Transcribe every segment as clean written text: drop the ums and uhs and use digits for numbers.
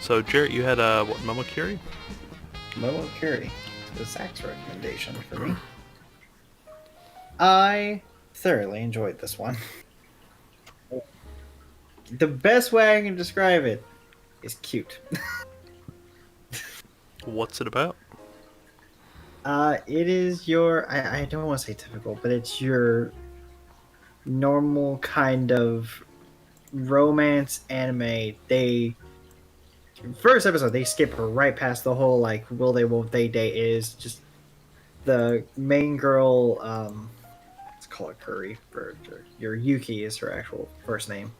So, Jarrett, you had what, Momokuri? Momokuri. The Zach's recommendation for me. I thoroughly enjoyed this one. The best way I can describe it is cute. What's it about? It is your I don't want to say typical, but it's your normal kind of romance anime. They first episode they skip right past the whole like will they won't they date is just the main girl let's call it Curry for your Yuki is her actual first name.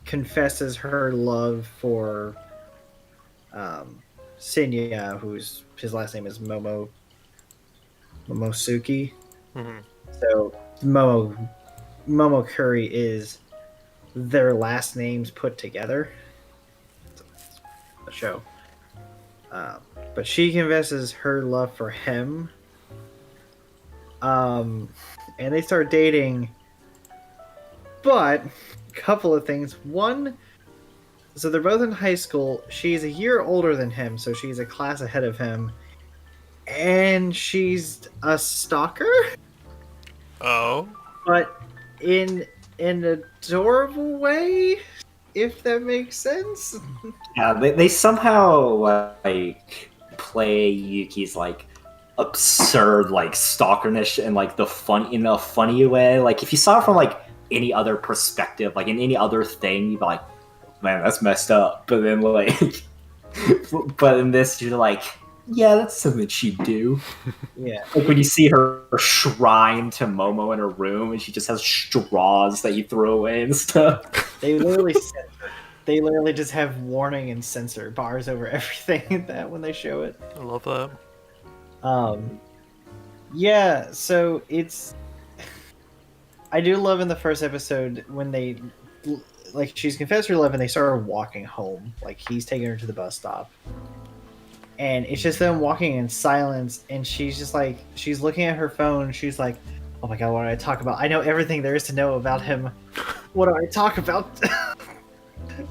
Confesses her love for Senya, whose his last name is Momosuke. Mm-hmm. So Momokuri is their last names put together. It's a show. But she confesses her love for him. And they start dating. But a couple of things. One, so they're both in high school. She's a year older than him, so she's a class ahead of him. And she's a stalker, Oh. but in an adorable way, if that makes sense. Yeah, they somehow like play Yuki's like absurd like stalkerness and like the fun in a funny way. Like if you saw it from like any other perspective, like in any other thing, you'd be like, man, that's messed up. But then like, but in this, you're like, yeah, that's something she'd do. Yeah. Like when you see her shrine to Momo in her room, and she just has straws that you throw away and stuff. They literally censor. They literally just have warning and censor bars over everything that when they show it. I love that. Yeah, so it's I do love in the first episode when they like she's confessed her love and they start walking home. Like he's taking her to the bus stop. And it's just them walking in silence and she's just like she's looking at her phone, she's like, oh my god, what do I talk about? I know everything there is to know about him. What do I talk about?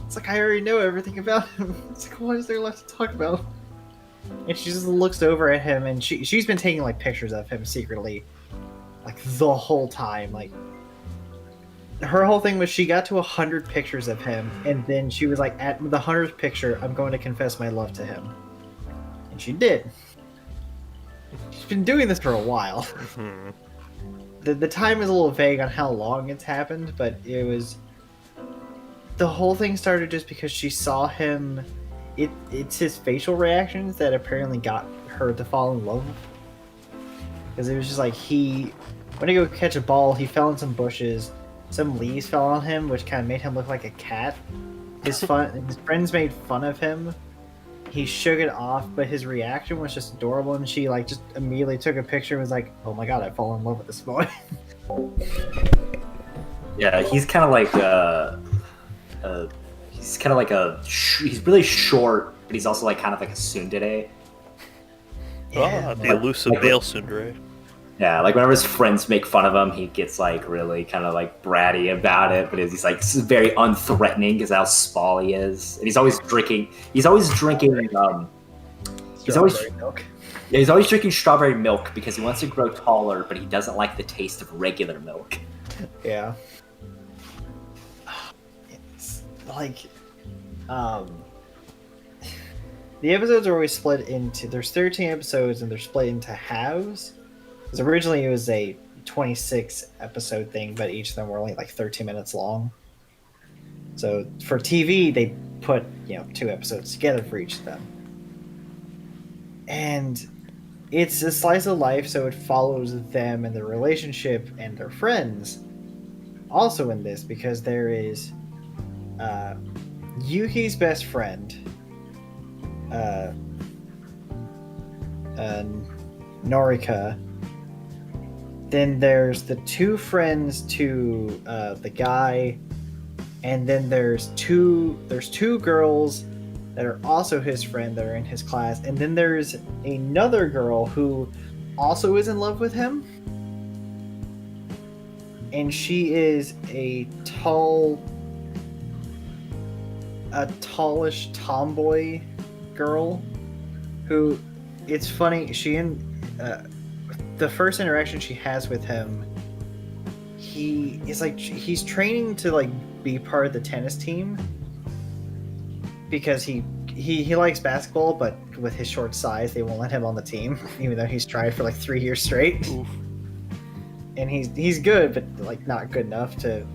It's like I already know everything about him. It's like what is there left to talk about? And she just looks over at him and she's been taking like pictures of him secretly like the whole time. Like her whole thing was she got to 100 pictures of him and then she was like at the 100th picture I'm going to confess my love to him. And she did. She's been doing this for a while. Mm-hmm. The time is a little vague on how long it's happened, but it was the whole thing started just because she saw him. It's his facial reactions that apparently got her to fall in love. Because it was just like he went to go catch a ball, he fell in some bushes, some leaves fell on him, which kind of made him look like a cat. His friends made fun of him. He shook it off, but his reaction was just adorable, and she like just immediately took a picture and was like, "Oh my god, I've fallen in love with this boy." Yeah, he's kind of like he's really short, but he's also like kind of like a tsundere. Ah, the elusive male tsundere. Yeah, like whenever his friends make fun of him, he gets like really kind of like bratty about it, but he's like very unthreatening because how small he is, and he's always drinking. He's always drinking. He's always milk. Yeah, he's always drinking strawberry milk because he wants to grow taller, but he doesn't like the taste of regular milk. Yeah. It's like, the episodes are always split into. There's 13 episodes, and they're split into halves. Because originally it was a 26 episode thing, but each of them were only like 13 minutes long. So for TV, they put 2 episodes together for each of them. And it's a slice of life, so it follows them and their relationship and their friends. Also in this, because there is Yuki's best friend, Norika. Then there's the 2 friends to the guy, and then there's two girls that are also his friend that are in his class, and then there's another girl who also is in love with him, and she is a tall a tallish tomboy girl who, it's funny, the first interaction she has with him, he is like, he's training to like be part of the tennis team because he likes basketball, but with his short size they won't let him on the team even though he's tried for like 3 years straight. Oof. And he's good, but like not good enough to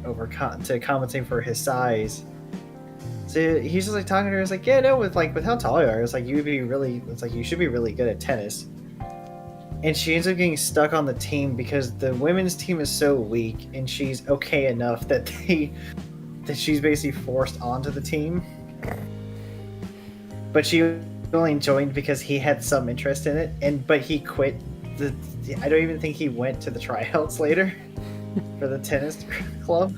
compensate for his size. So he's just like talking to her. It's like, yeah, no, with how tall you are, it's like you should be really good at tennis. And she ends up getting stuck on the team because the women's team is so weak, and she's okay enough that she's basically forced onto the team. But she only joined because he had some interest in it, but he quit. I don't even think he went to the tryouts later for the tennis club.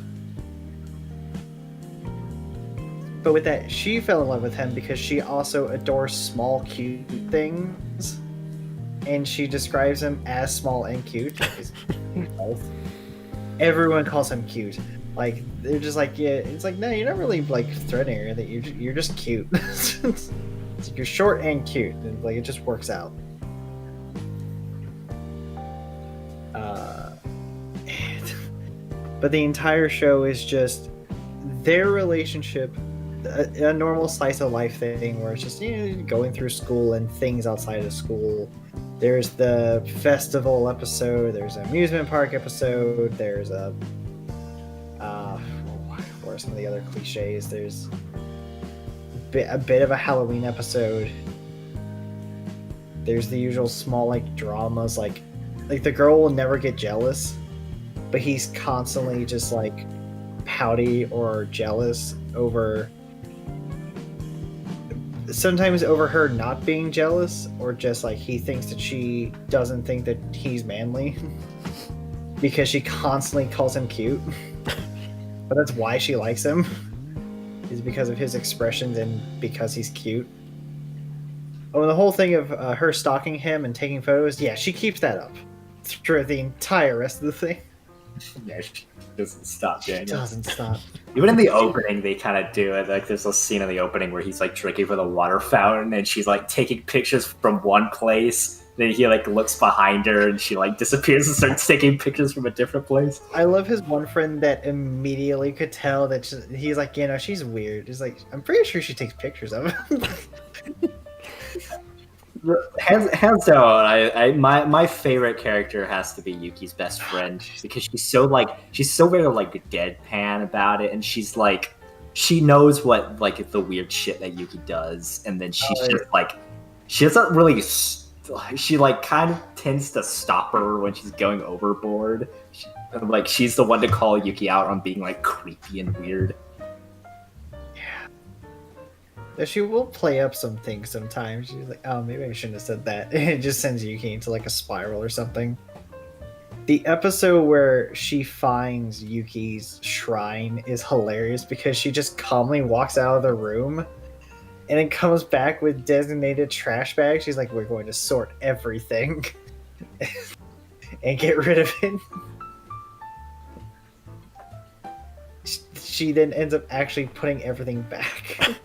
But with that, she fell in love with him because she also adores small, cute things. And she describes him as small and cute. Everyone calls him cute. Like, they're just like, yeah, it's like, no, you're not really like threatening her, that you're just cute. It's like, you're short and cute, and like it just works out. But the entire show is just their relationship, a normal slice of life thing where it's just, going through school and things outside of school. There's the festival episode, there's an amusement park episode, there's what are some of the other cliches? There's a bit of a Halloween episode. There's the usual small like dramas, like the girl will never get jealous, but he's constantly just like pouty or jealous over, sometimes over her not being jealous, or just like he thinks that she doesn't think that he's manly because she constantly calls him cute. But that's why she likes him, is because of his expressions and because he's cute. Oh, and the whole thing of her stalking him and taking photos, yeah, she keeps that up through the entire rest of the thing. Yeah, she doesn't stop, Daniel. She doesn't stop. Even in the opening, they kind of do it. Like, there's a scene in the opening where he's like drinking from the water fountain, and she's like taking pictures from one place. Then he like looks behind her, and she like disappears and starts taking pictures from a different place. I love his one friend that immediately could tell that he's like, she's weird. He's like, I'm pretty sure she takes pictures of him. Hands down, my favorite character has to be Yuki's best friend, because she's so very like deadpan about it, and she's like, she knows what like the weird shit that Yuki does, and then she's just like, she doesn't really, she like kind of tends to stop her when she's going overboard. She's the one to call Yuki out on being like creepy and weird. She will play up some things sometimes. She's like, oh, maybe I shouldn't have said that. And it just sends Yuki into like a spiral or something. The episode where she finds Yuki's shrine is hilarious because she just calmly walks out of the room and then comes back with designated trash bags. She's like, we're going to sort everything and get rid of it. She then ends up actually putting everything back.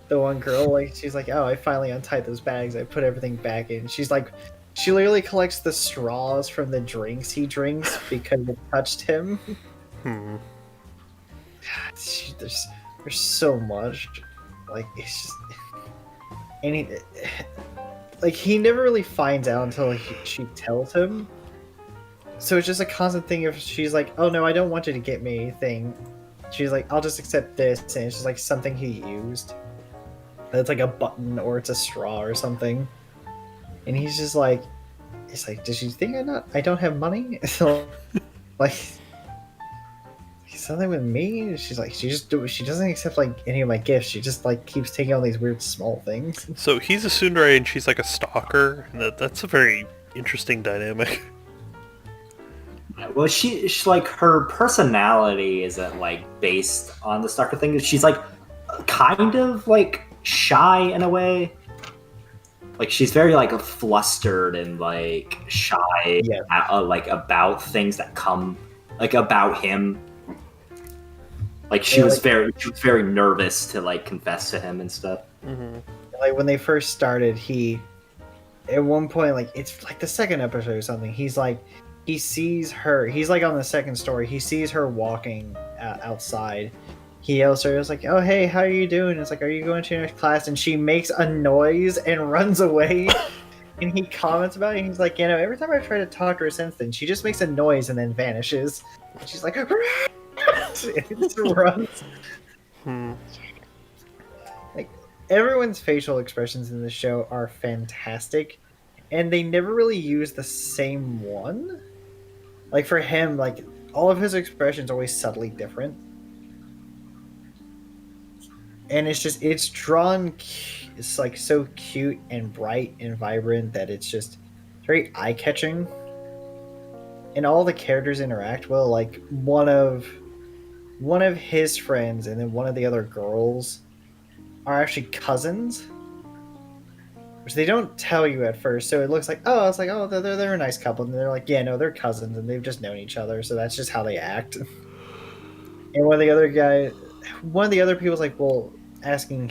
The one girl, like, she's like, oh, I finally untied those bags. I put everything back in. She's like, she literally collects the straws from the drinks he drinks because it touched him. There's so much. Like, it's just... And he never really finds out until she tells him. So it's just a constant thing of, she's like, oh no, I don't want you to get me anything. She's like, I'll just accept this. And it's just like something he used. It's like a button or it's a straw or something, and he's just like, it's like, does she think I don't have money? So like, something with me. She's like, she doesn't accept like any of my gifts. She just like keeps taking all these weird small things. So he's a tsundere and she's like a stalker, and that's a very interesting dynamic. Well, she like, her personality isn't like based on the stalker thing. She's like kind of like shy in a way. Like, she's very like flustered and like shy, like about things that come like about him. Like she was very nervous to like confess to him and stuff. Mm-hmm. Like when they first started, he at one point, like it's like the second episode or something, he's like he sees her, he's like on the second story, he sees her walking outside. He yells her, it's like, oh hey, how are you doing? It's like, are you going to your next class? And she makes a noise and runs away. And he comments about it, and he's like, you know, every time I try to talk to her since then, she just makes a noise and then vanishes. And she's like, it just runs. Like, everyone's facial expressions in the show are fantastic, and they never really use the same one. Like, for him, like, all of his expressions are always subtly different. And it's drawn, it's like so cute and bright and vibrant that it's just very eye-catching. And all the characters interact well. Like one of his friends and then one of the other girls are actually cousins, which they don't tell you at first. So it looks like, oh, it's like, oh, they're a nice couple, and they're like, yeah, no, they're cousins, and they've just known each other, so that's just how they act. And one of the other people's like, well, asking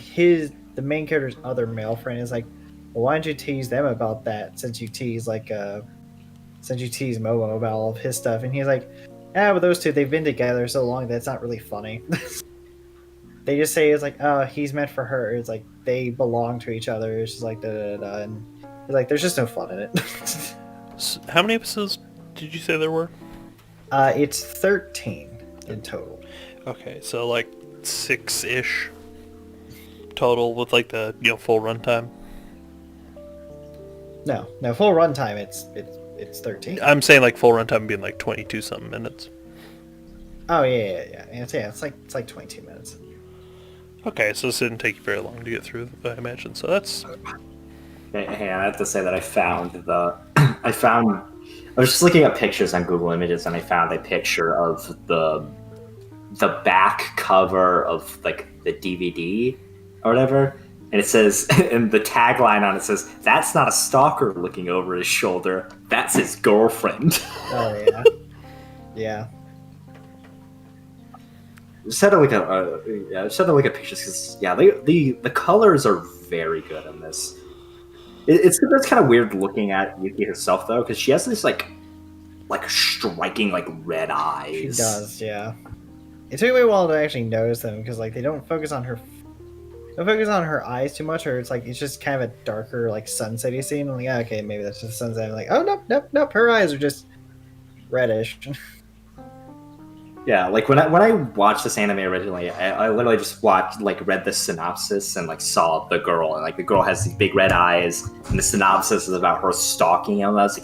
the main character's other male friend is like, well, why don't you tease them about that since you tease Momo about all of his stuff? And he's like, but those two, they've been together so long that it's not really funny. They just say it's like, oh, he's meant for her. It's like they belong to each other. It's just like da da da, and it's like there's just no fun in it. So how many episodes did you say there were? It's 13 in total. Okay, so like 6-ish total with like the full runtime. No, full runtime. It's 13. I'm saying like full runtime being like 22 something minutes. Oh yeah. It's like 22 minutes. Okay, so this didn't take you very long to get through, I imagine. So that's. Hey, I have to say that I was just looking at pictures on Google Images, and I found a picture of the back cover of like the DVD or whatever, and it says, and the tagline on it says, "That's not a stalker looking over his shoulder. That's his girlfriend." Oh yeah, yeah. Just had to look at pictures because the colors are very good in this. It's kind of weird looking at Yuki herself though, because she has this like striking like red eyes. She does, yeah. It took me a while to actually notice them because like they don't focus on her eyes too much, or it's just kind of a darker like sunsetty scene. I'm like, okay, maybe that's just sunset. I'm like, oh nope, her eyes are just reddish. Yeah, like when I watched this anime originally, I literally just read the synopsis and like saw the girl, and like the girl has these big red eyes, and the synopsis is about her stalking him. I was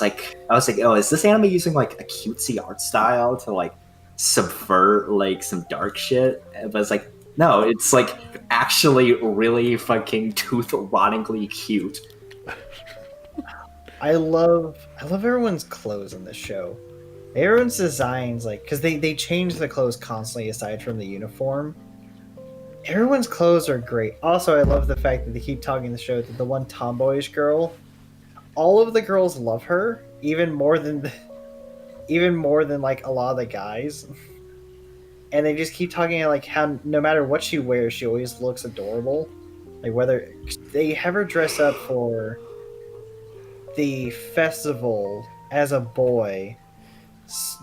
like, oh, is this anime using like a cutesy art style to like subvert like some dark shit? But it's like, no, it's like actually really fucking tooth-rottingly cute. I love everyone's clothes in this show. Everyone's designs, like, because they change the clothes constantly aside from the uniform. Everyone's clothes are great. Also, I love the fact that they keep talking in the show that the one tomboyish girl, all of the girls love her, even more than like a lot of the guys. And they just keep talking like how no matter what she wears, she always looks adorable. Like whether they have her dress up for the festival as a boy,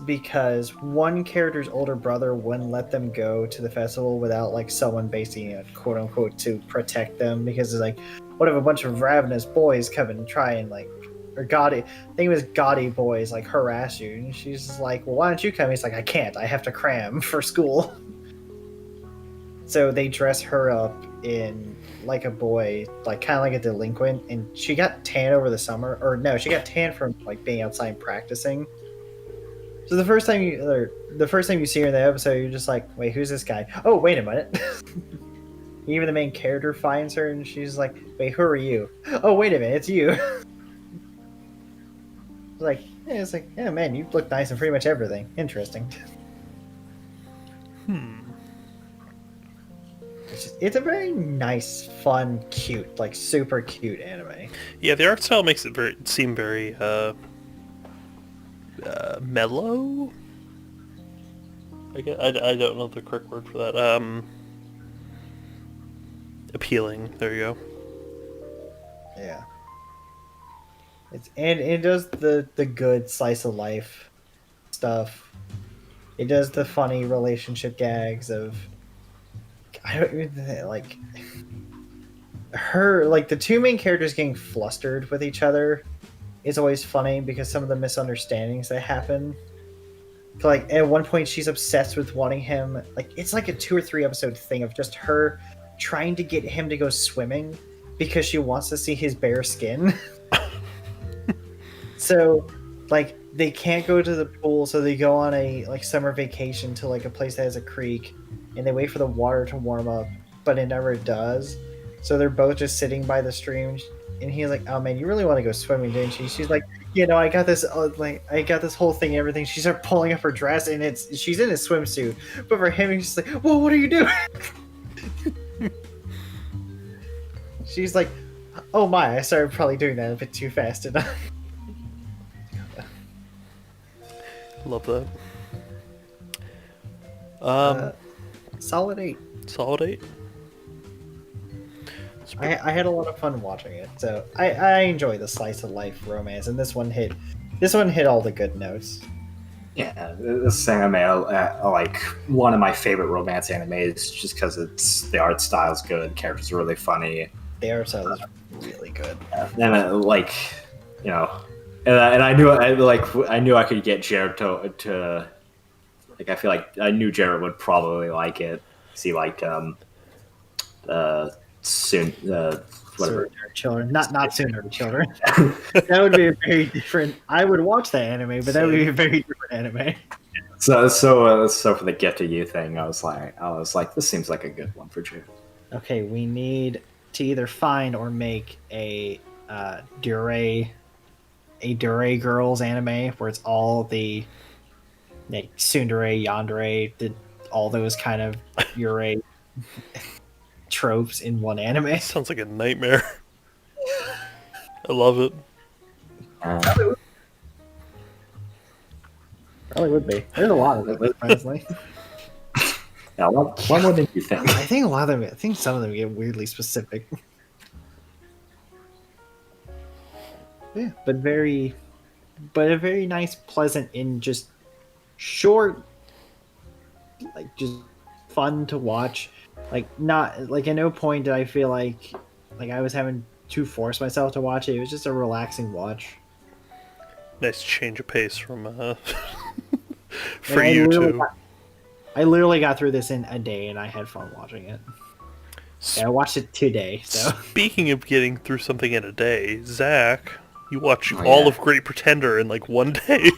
because one character's older brother wouldn't let them go to the festival without like someone basically, quote unquote, to protect them, because it's like, what if a bunch of ravenous boys come and try and like, or gaudy, I think it was gaudy boys, like harass you, and she's just like, well, why don't you come? He's like, I can't, I have to cram for school. So they dress her up in like a boy, like kind of like a delinquent, and she got tan over the summer, or no, she got tan from like being outside practicing. So the first time you see her in the episode, you're just like, wait, who's this guy? Oh, wait a minute. Even the main character finds her, and she's like, wait, who are you? Oh, wait a minute, it's you. It's like, yeah, man, you look nice in pretty much everything. Interesting. It's a very nice, fun, cute, like super cute anime. Yeah, the art style makes it seem very mellow. I don't know the correct word for that. Appealing. There you go. Yeah. And it does the good slice of life stuff. It does the funny relationship gags of I don't even like her like the two main characters getting flustered with each other is always funny because some of the misunderstandings that happen. Like at one point she's obsessed with wanting him like it's like a 2 or 3 episode thing of just her trying to get him to go swimming because she wants to see his bare skin. So like they can't go to the pool, so they go on a like summer vacation to like a place that has a creek and they wait for the water to warm up, but it never does. So they're both just sitting by the stream and he's like, "Oh man, you really want to go swimming, didn't you?" She's like, I got this like I got this whole thing and everything. She starts pulling up her dress and she's in a swimsuit. But for him he's just like, "Well, what are you doing?" She's like, "Oh my, I started probably doing that a bit too fast, didn't I?" Love that. Solid 8. Solid 8. I had a lot of fun watching it, so I enjoy the slice of life romance, and this one hit all the good notes. Yeah, this anime, like one of my favorite romance animes, just because the art style is good, characters are really funny. The art style is really good. And and I knew I could get Jarrett to like I feel like I knew Jarrett would probably like it. See, like soon whatever children, not sooner children. That would be a very different. I would watch that anime, but that would be a very different anime. So for the get to you thing, I was like, this seems like a good one for Jarrett. Okay, we need to either find or make a Dure girls anime where it's all the like tsundere, yandere, all those kind of Yurei tropes in one anime. Sounds like a nightmare. I love it. Probably would be. There's a lot of it, honestly. Yeah, what more did you think? I think a lot of them. I think some of them get weirdly specific. Yeah, but a very nice, pleasant, and just short, like just fun to watch. Like not like at no point did I feel like I was having to force myself to watch it. It was just a relaxing watch. Nice change of pace from for you too. I literally got through this in a day, and I had fun watching it. Yeah, I watched it today. So speaking of getting through something in a day, Zach, you watched all of Great Pretender in like one day.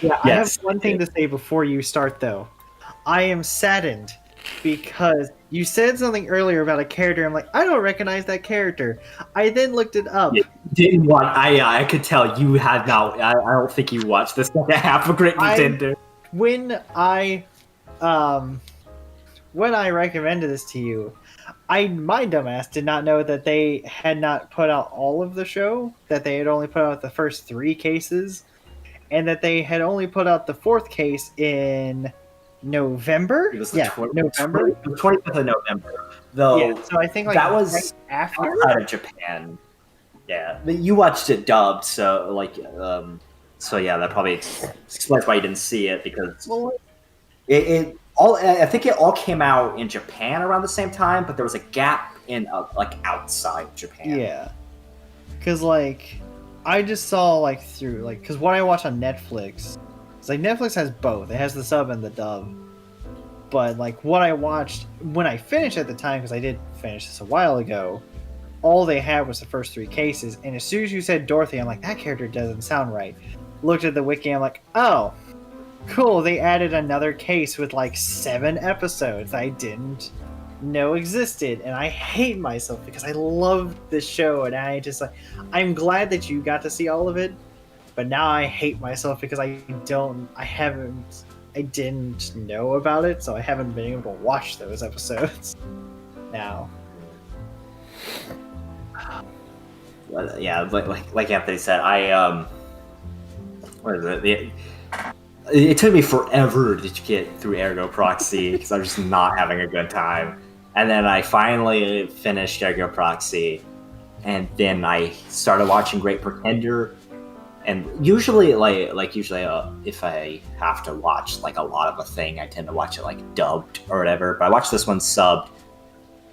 Yeah, I have one thing to say before you start, though. I am saddened because you said something earlier about a character. I'm like, I don't recognize that character. I then looked it up. Didn't watch. I could tell you had not. I don't think you watched the second half of Great Pretender. When I recommended this to you, my dumbass did not know that they had not put out all of the show. That they had only put out the first 3 cases, and that they had only put out the 4th case in November. It was November. The 25th of November. Though, yeah, so I think like that was right after outside of Japan. Yeah, but you watched it dubbed, so like, so yeah, that probably explains why you didn't see it because I think it all came out in Japan around the same time, but there was a gap in like outside Japan. Yeah, because like I just saw like through like because what I watch on Netflix, it's like Netflix has both. It has the sub and the dub. But like what I watched when I finished at the time, because I did finish this a while ago, all they had was the first 3 cases. And as soon as you said Dorothy, I'm like, that character doesn't sound right. Looked at the wiki, I'm like, oh, cool. They added another case with like 7 episodes I didn't know existed, and I hate myself because I loved this show, and I'm glad that you got to see all of it, but now I hate myself because I didn't know about it, so I haven't been able to watch those episodes now. Yeah, like Anthony said, what is it? it took me forever to get through Ergo Proxy because I was just not having a good time. And then I finally finished Ergo Proxy, and then I started watching Great Pretender. And usually, if I have to watch like a lot of a thing, I tend to watch it like dubbed or whatever. But I watched this one subbed,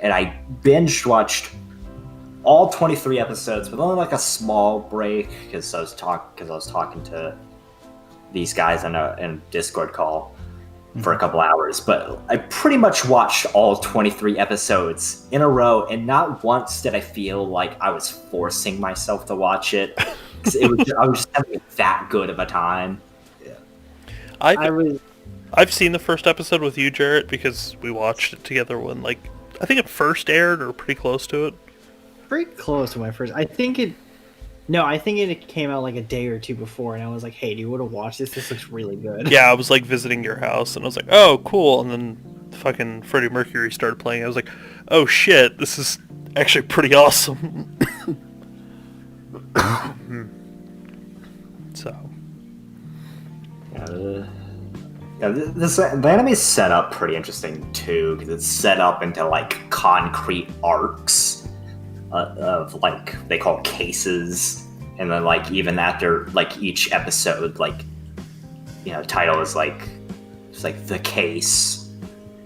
and I binge watched all 23 episodes with only like a small break because I was talking to these guys in a Discord call for a couple hours. But I pretty much watched all 23 episodes in a row, and not once did I feel like I was forcing myself to watch it. Because I was just having that good of a time. Yeah. I've seen the first episode with you, Jarrett, because we watched it together when, like, I think it first aired or pretty close to it. Pretty close to my first. I think it came out like a day or two before, and I was like, "Hey, do you want to watch this? This looks really good." Yeah, I was like visiting your house, and I was like, "Oh, cool!" And then fucking Freddie Mercury started playing. I was like, "Oh shit, this is actually pretty awesome." So, the anime is set up pretty interesting too, because it's set up into like concrete arcs of like they call cases, and then like even after like each episode, like title is like it's like the case,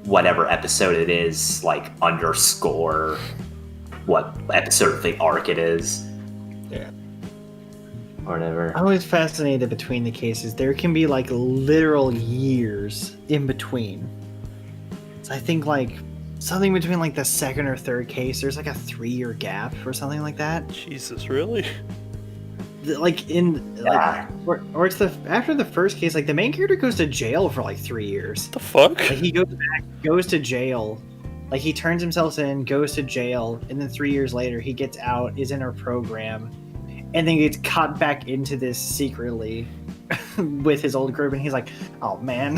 whatever episode it is, like underscore what episode of the arc it is. Yeah. Or whatever. I'm always fascinated between the cases. There can be like literal years in between. So I think like something between like the second or third case, there's like a 3-year gap or something like that. Jesus, really? Like or it's after the first case, like the main character goes to jail for like 3 years. What the fuck? Like he goes to jail. Like he turns himself in, goes to jail, and then 3 years later he gets out, is in our program, and then gets caught back into this secretly with his old group, and he's like, "Oh man."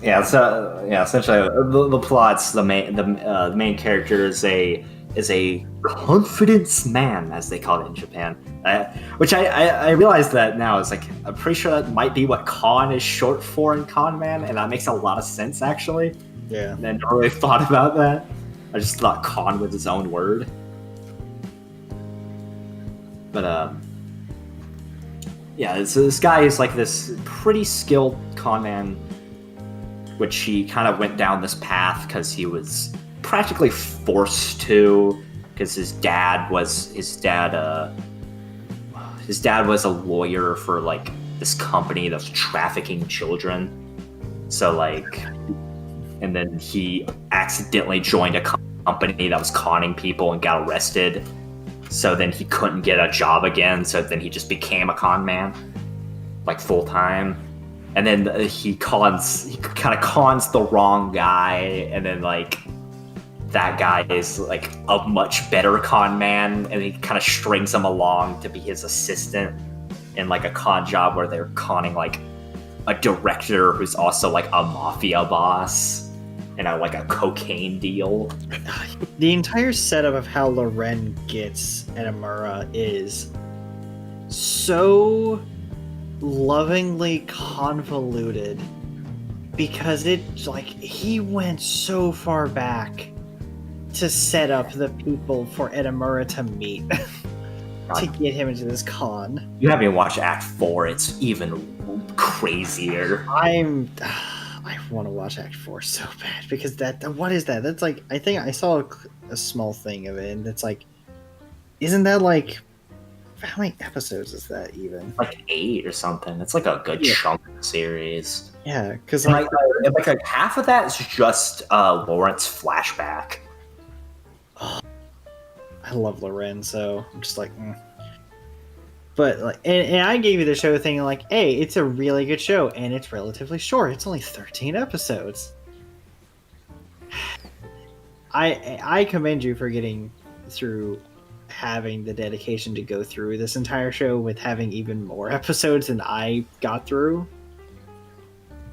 Essentially, the plot's the main character is a confidence man, as they call it in Japan. Which I realize that now is like I'm pretty sure that might be what con is short for in con man, and that makes a lot of sense actually. Yeah. And I never really thought about that. I just thought con was its own word. But so this guy is like this pretty skilled con man, which he kind of went down this path because he was practically forced to, because his dad was a lawyer for like this company that was trafficking children. So like, and then he accidentally joined a company that was conning people and got arrested. So then he couldn't get a job again. So then he just became a con man, like full time. And then he kind of cons the wrong guy, and then like that guy is like a much better con man, and he kind of strings him along to be his assistant in like a con job where they're conning like a director who's also like a mafia boss in like a cocaine deal. The entire setup of how Loren gets Edamura is so lovingly convoluted, because it's like he went so far back to set up the people for Edamura to meet to get him into this con. You haven't even watched Act 4, it's even crazier. I want to watch Act 4 so bad, because what is that? That's like, I think I saw a small thing of it, and it's like, isn't that like, how many episodes is that even? Like 8 or something. It's like a good chunk of the series. Yeah, because like half of that is just Lawrence flashback. I love Loren, so I'm just like, But like, and I gave you the show thing like, hey, it's a really good show, and it's relatively short. It's only 13 episodes. I commend you for getting through, having the dedication to go through this entire show with having even more episodes than I got through.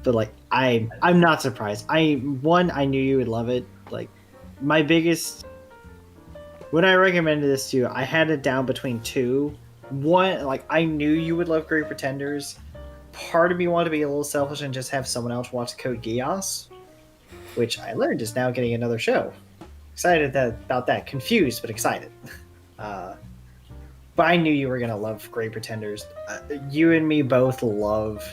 But like, I'm not surprised. I knew you would love it. Like, my biggest, when I recommended this to you, I had it down between 2, one, like, I knew you would love Great Pretenders. Part of me wanted to be a little selfish and just have someone else watch Code Geass, which I learned is now getting another show. Excited about that. Confused, but excited. But I knew you were going to love Great Pretenders. You and me both love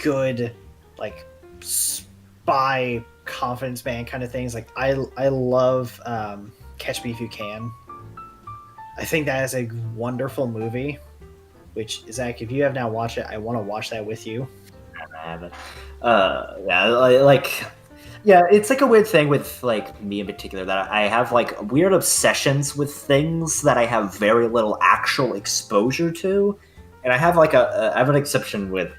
good, like, spy confidence man kind of things. Like, I love Catch Me If You Can. I think that is a wonderful movie, which, Zach, if you have not watched it, I want to watch that with you. I haven't. Yeah, it's like a weird thing with like me in particular that I have like weird obsessions with things that I have very little actual exposure to, and I have like I have an exception with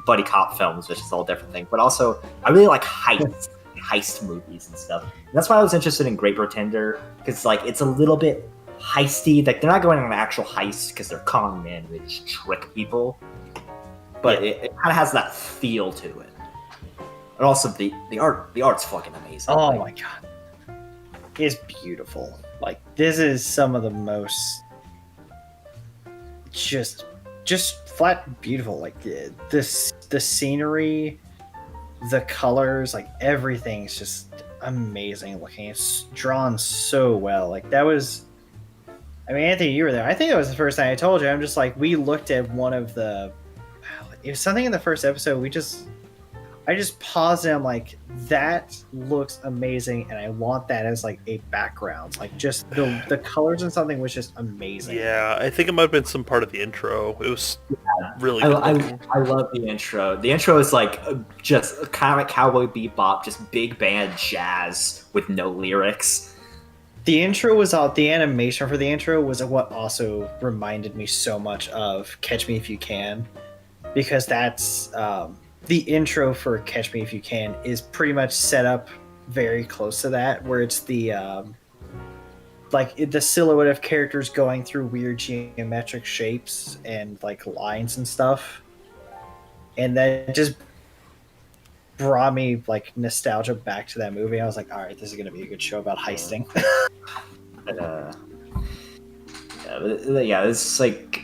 buddy cop films, which is a whole different thing. But also, I really like heist movies and stuff. And that's why I was interested in Great Pretender, because like it's a little bit heisty. Like they're not going on an actual heist because they're con men, they just trick people. But it kind of has that feel to it. And also the art's fucking amazing. Oh my god, it's beautiful. Like, this is some of the most just flat beautiful. Like the scenery, the colors, like everything's just amazing looking. It's drawn so well. Like, that was, I mean, Anthony, you were there. I think that was the first time I told you. I'm just like, we looked at one of the, it was something in the first episode. I just paused and I'm like, that looks amazing, and I want that as like a background. Like, just the colors and something was just amazing. Yeah, I think it might have been some part of the intro. It was really good looking. I love the intro. The intro is like just kind of like Cowboy Bebop, just big band jazz with no lyrics. The intro was out. The animation for the intro was what also reminded me so much of Catch Me If You Can, because that's the intro for Catch Me If You Can is pretty much set up very close to that, where it's the like the silhouette of characters going through weird geometric shapes and like lines and stuff, and that just brought me like nostalgia back to that movie. I was like, all right, this is gonna be a good show about heisting. It's like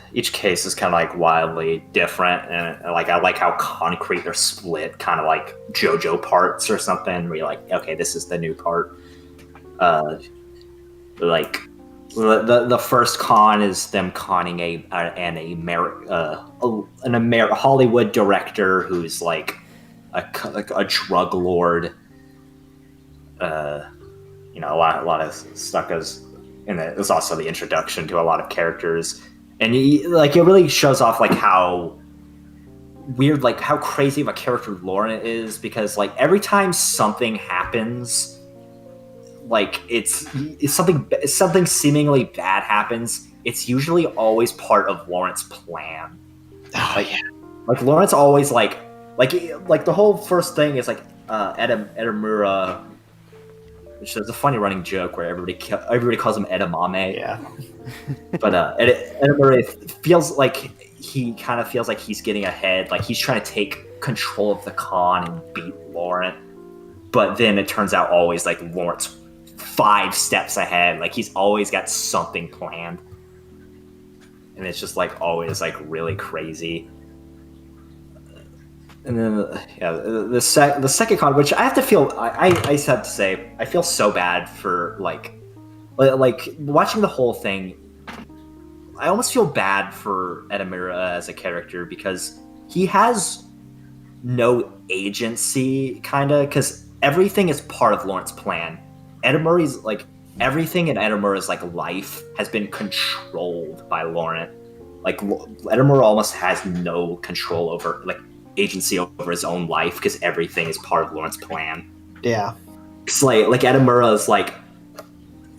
each case is kind of like wildly different, and like I like how concrete they're split, kind of like JoJo parts or something, where you're like, okay, this is the new part. Like the first con is them conning an Hollywood director who's like a drug lord. A lot of stuff goes. And it's also the introduction to a lot of characters, and it really shows off like how weird, like how crazy of a character Lauren is, because like every time something happens, like it's something seemingly bad happens, it's usually always part of Lawrence's plan. Like Lawrence always like the whole first thing is like Edamura. Which is a funny running joke where everybody calls him Edamame. Yeah. But Edamame feels like he kind of feels like he's getting ahead, like he's trying to take control of the con and beat Laurent. But then it turns out always like Laurent's 5 steps ahead. Like he's always got something planned. And it's just like always like really crazy. And then, the second con, which I have to feel, I have to say, I feel so bad for like watching the whole thing. I almost feel bad for Edamura as a character, because he has no agency, kind of, because everything is part of Lawrence's plan. Edamura's like everything in Edamura's like life has been controlled by Laurent. Like Edamura almost has no control over like agency over his own life, because everything is part of Lawrence's plan. Yeah. It's like Edamura is like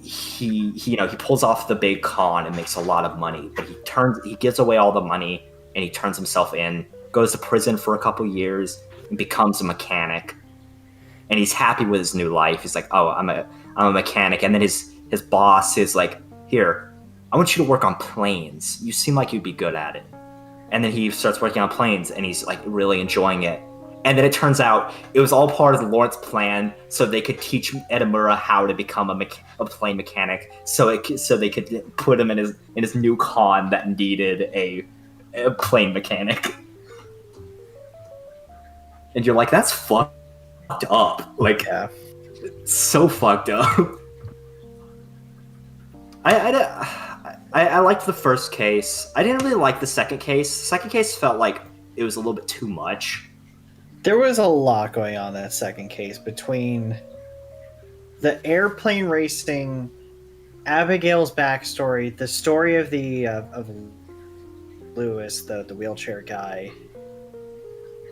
he pulls off the big con and makes a lot of money, but he gives away all the money and he turns himself in, goes to prison for a couple years and becomes a mechanic. And he's happy with his new life. He's like, oh, I'm a mechanic. And then his boss is like, here, I want you to work on planes. You seem like you'd be good at it. And then he starts working on planes, and he's like really enjoying it. And then it turns out it was all part of the Lawrence plan, so they could teach Edamura how to become a plane mechanic, so they could put him in his new con that needed a plane mechanic. And you're like, that's fucked up. Like, Yeah. so fucked up. I liked the first case. I didn't really like the second case. The second case felt like it was a little bit too much. There was a lot going on in that second case between the airplane racing, Abigail's backstory, the story of of Lewis, the wheelchair guy,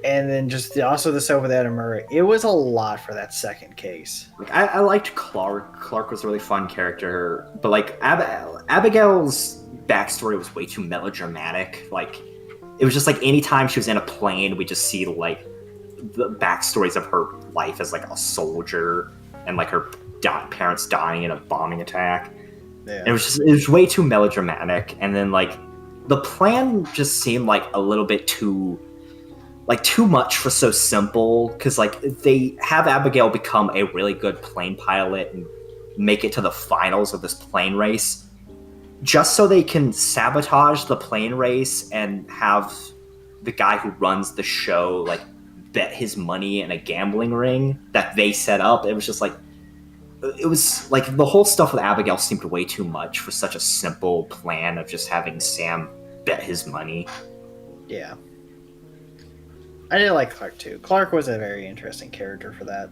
and then just also the stuff with Edamura. It was a lot for that second case. Like, I liked Clark. Clark was a really fun character, but like Abigail's backstory was way too melodramatic. Like, it was just like anytime she was in a plane, we just see like the backstories of her life as like a soldier and like her parents dying in a bombing attack. Yeah. And it was way too melodramatic. And then like the plan just seemed like a little bit too much for so simple, because like they have Abigail become a really good plane pilot and make it to the finals of this plane race just so they can sabotage the plane race and have the guy who runs the show like bet his money in a gambling ring that they set up. It was like the whole stuff with Abigail seemed way too much for such a simple plan of just having Sam bet his money. Yeah. I did like Clark too. Clark was a very interesting character for that.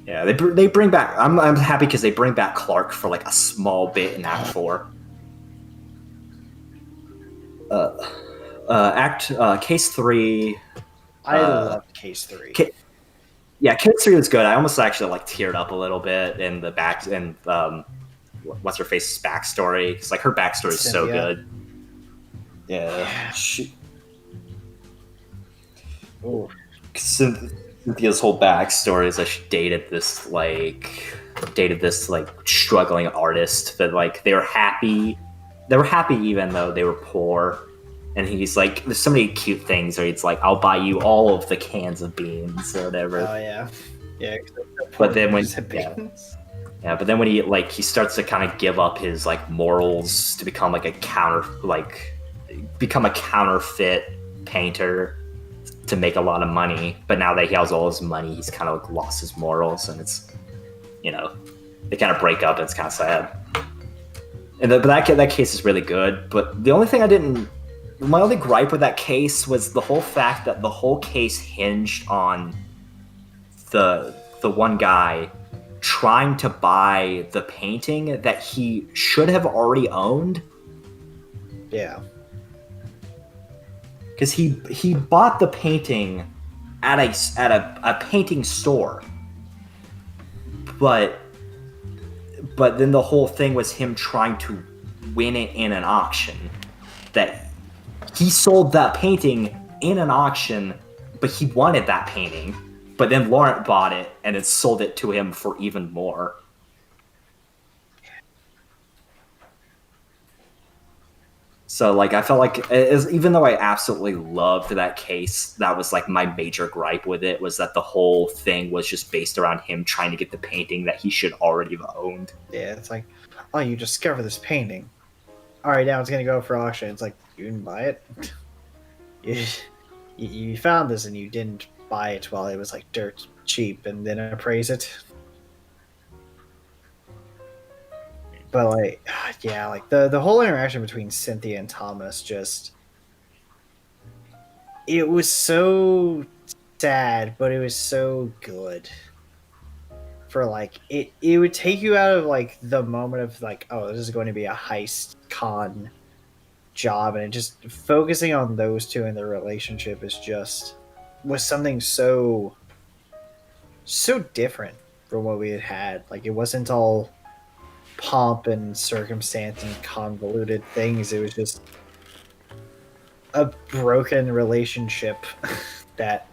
Yeah, they bring back. I'm happy because they bring back Clark for like a small bit in Act 4. Case 3. I loved Case 3. Case 3 was good. I almost actually like teared up a little bit in the back and what's her face's backstory, because like her backstory is so good. Yeah. Oh, Cynthia's whole backstory is that she dated this struggling artist that like they were happy even though they were poor. And he's like, there's so many cute things where he's like, I'll buy you all of the cans of beans or whatever. Oh yeah. But then when but then when he starts to kind of give up his like morals to become like a counterfeit painter to make a lot of money, but now that he has all his money, he's kind of like lost his morals, and it's, they kind of break up, and it's kind of sad. And but that case is really good. But my only gripe with that case was the whole fact that the whole case hinged on the one guy trying to buy the painting that he should have already owned. Yeah. Because he bought the painting at a painting store, but then the whole thing was him trying to win it in an auction. That he sold that painting in an auction, but he wanted that painting. But then Laurent bought it and then sold it to him for even more. So, like, I felt like, even though I absolutely loved that case, that was, like, my major gripe with it, was that the whole thing was just based around him trying to get the painting that he should already have owned. Yeah, it's like, oh, you discover this painting. All right, now it's going to go for auction. It's like, you didn't buy it? You found this and you didn't buy it while it was, like, dirt cheap and then appraise it? But, like, yeah, like, the whole interaction between Cynthia and Thomas just... It was so sad, but it was so good. For, like, it would take you out of, like, the moment of, like, oh, this is going to be a heist con job, and it just... Focusing on those two and their relationship was something so different from what we had. Like, it wasn't all pomp and circumstance and convoluted things. It was just a broken relationship that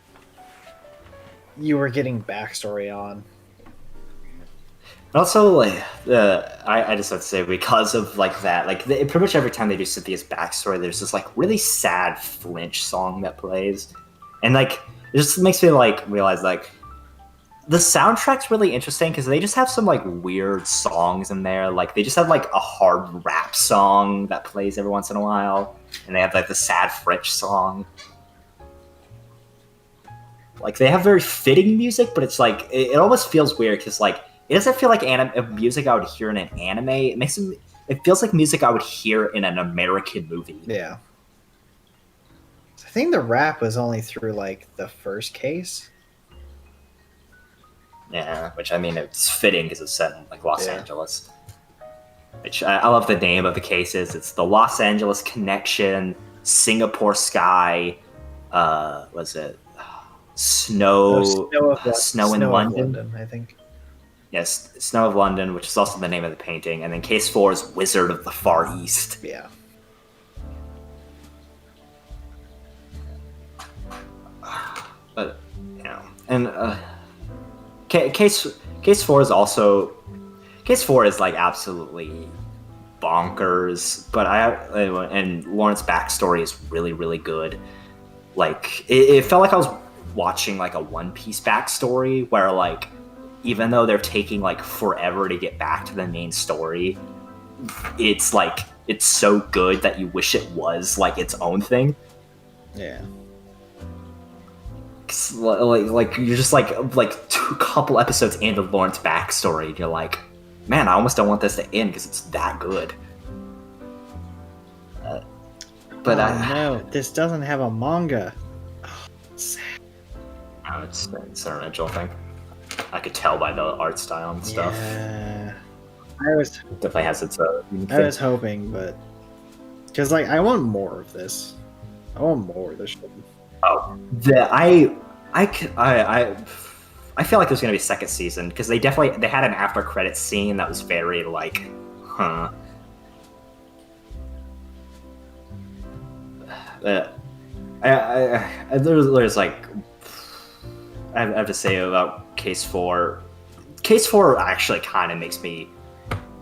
you were getting backstory on. Also, like, I just have to say, because of like that, like pretty much every time they do Cynthia's backstory, there's this like really sad flinch song that plays, And like it just makes me like realize like the soundtrack's really interesting because they just have some like weird songs in there. Like they just have like a hard rap song that plays every once in a while, and they have like the sad French song. Like they have very fitting music, but it's like it almost feels weird because like it doesn't feel like music I would hear in an anime. It feels like music I would hear in an American movie. Yeah. I think the rap was only through like the first case. Yeah, which I mean, it's fitting because it's set in like Los Yeah. Angeles. Which I love the name of the cases. It's the Los Angeles Connection, Singapore Sky. Was it Snow? Snow in London. I think. Yes, Snow of London, which is also the name of the painting. And then case 4 is Wizard of the Far East. Yeah. But you know, and case 4 is also case 4 is like absolutely bonkers. But and Lawrence's backstory is really really good. Like it felt like I was watching like a One Piece backstory where like even though they're taking like forever to get back to the main story, it's like it's so good that you wish it was like its own thing. Yeah. Like you're just like a couple episodes into Lawrence's backstory, and you're like, man, I almost don't want this to end because it's that good. But no, this doesn't have a manga. Oh, it's sad. It's an original thing. I could tell by the art style and stuff. Yeah. I was It definitely has its. I was hoping, but because like I want more of this. I want more of this shit. Oh, I feel like there's gonna be a second season because they had an after credit scene that was very like, huh. There's like I have to say about case 4. Case 4 actually kind of makes me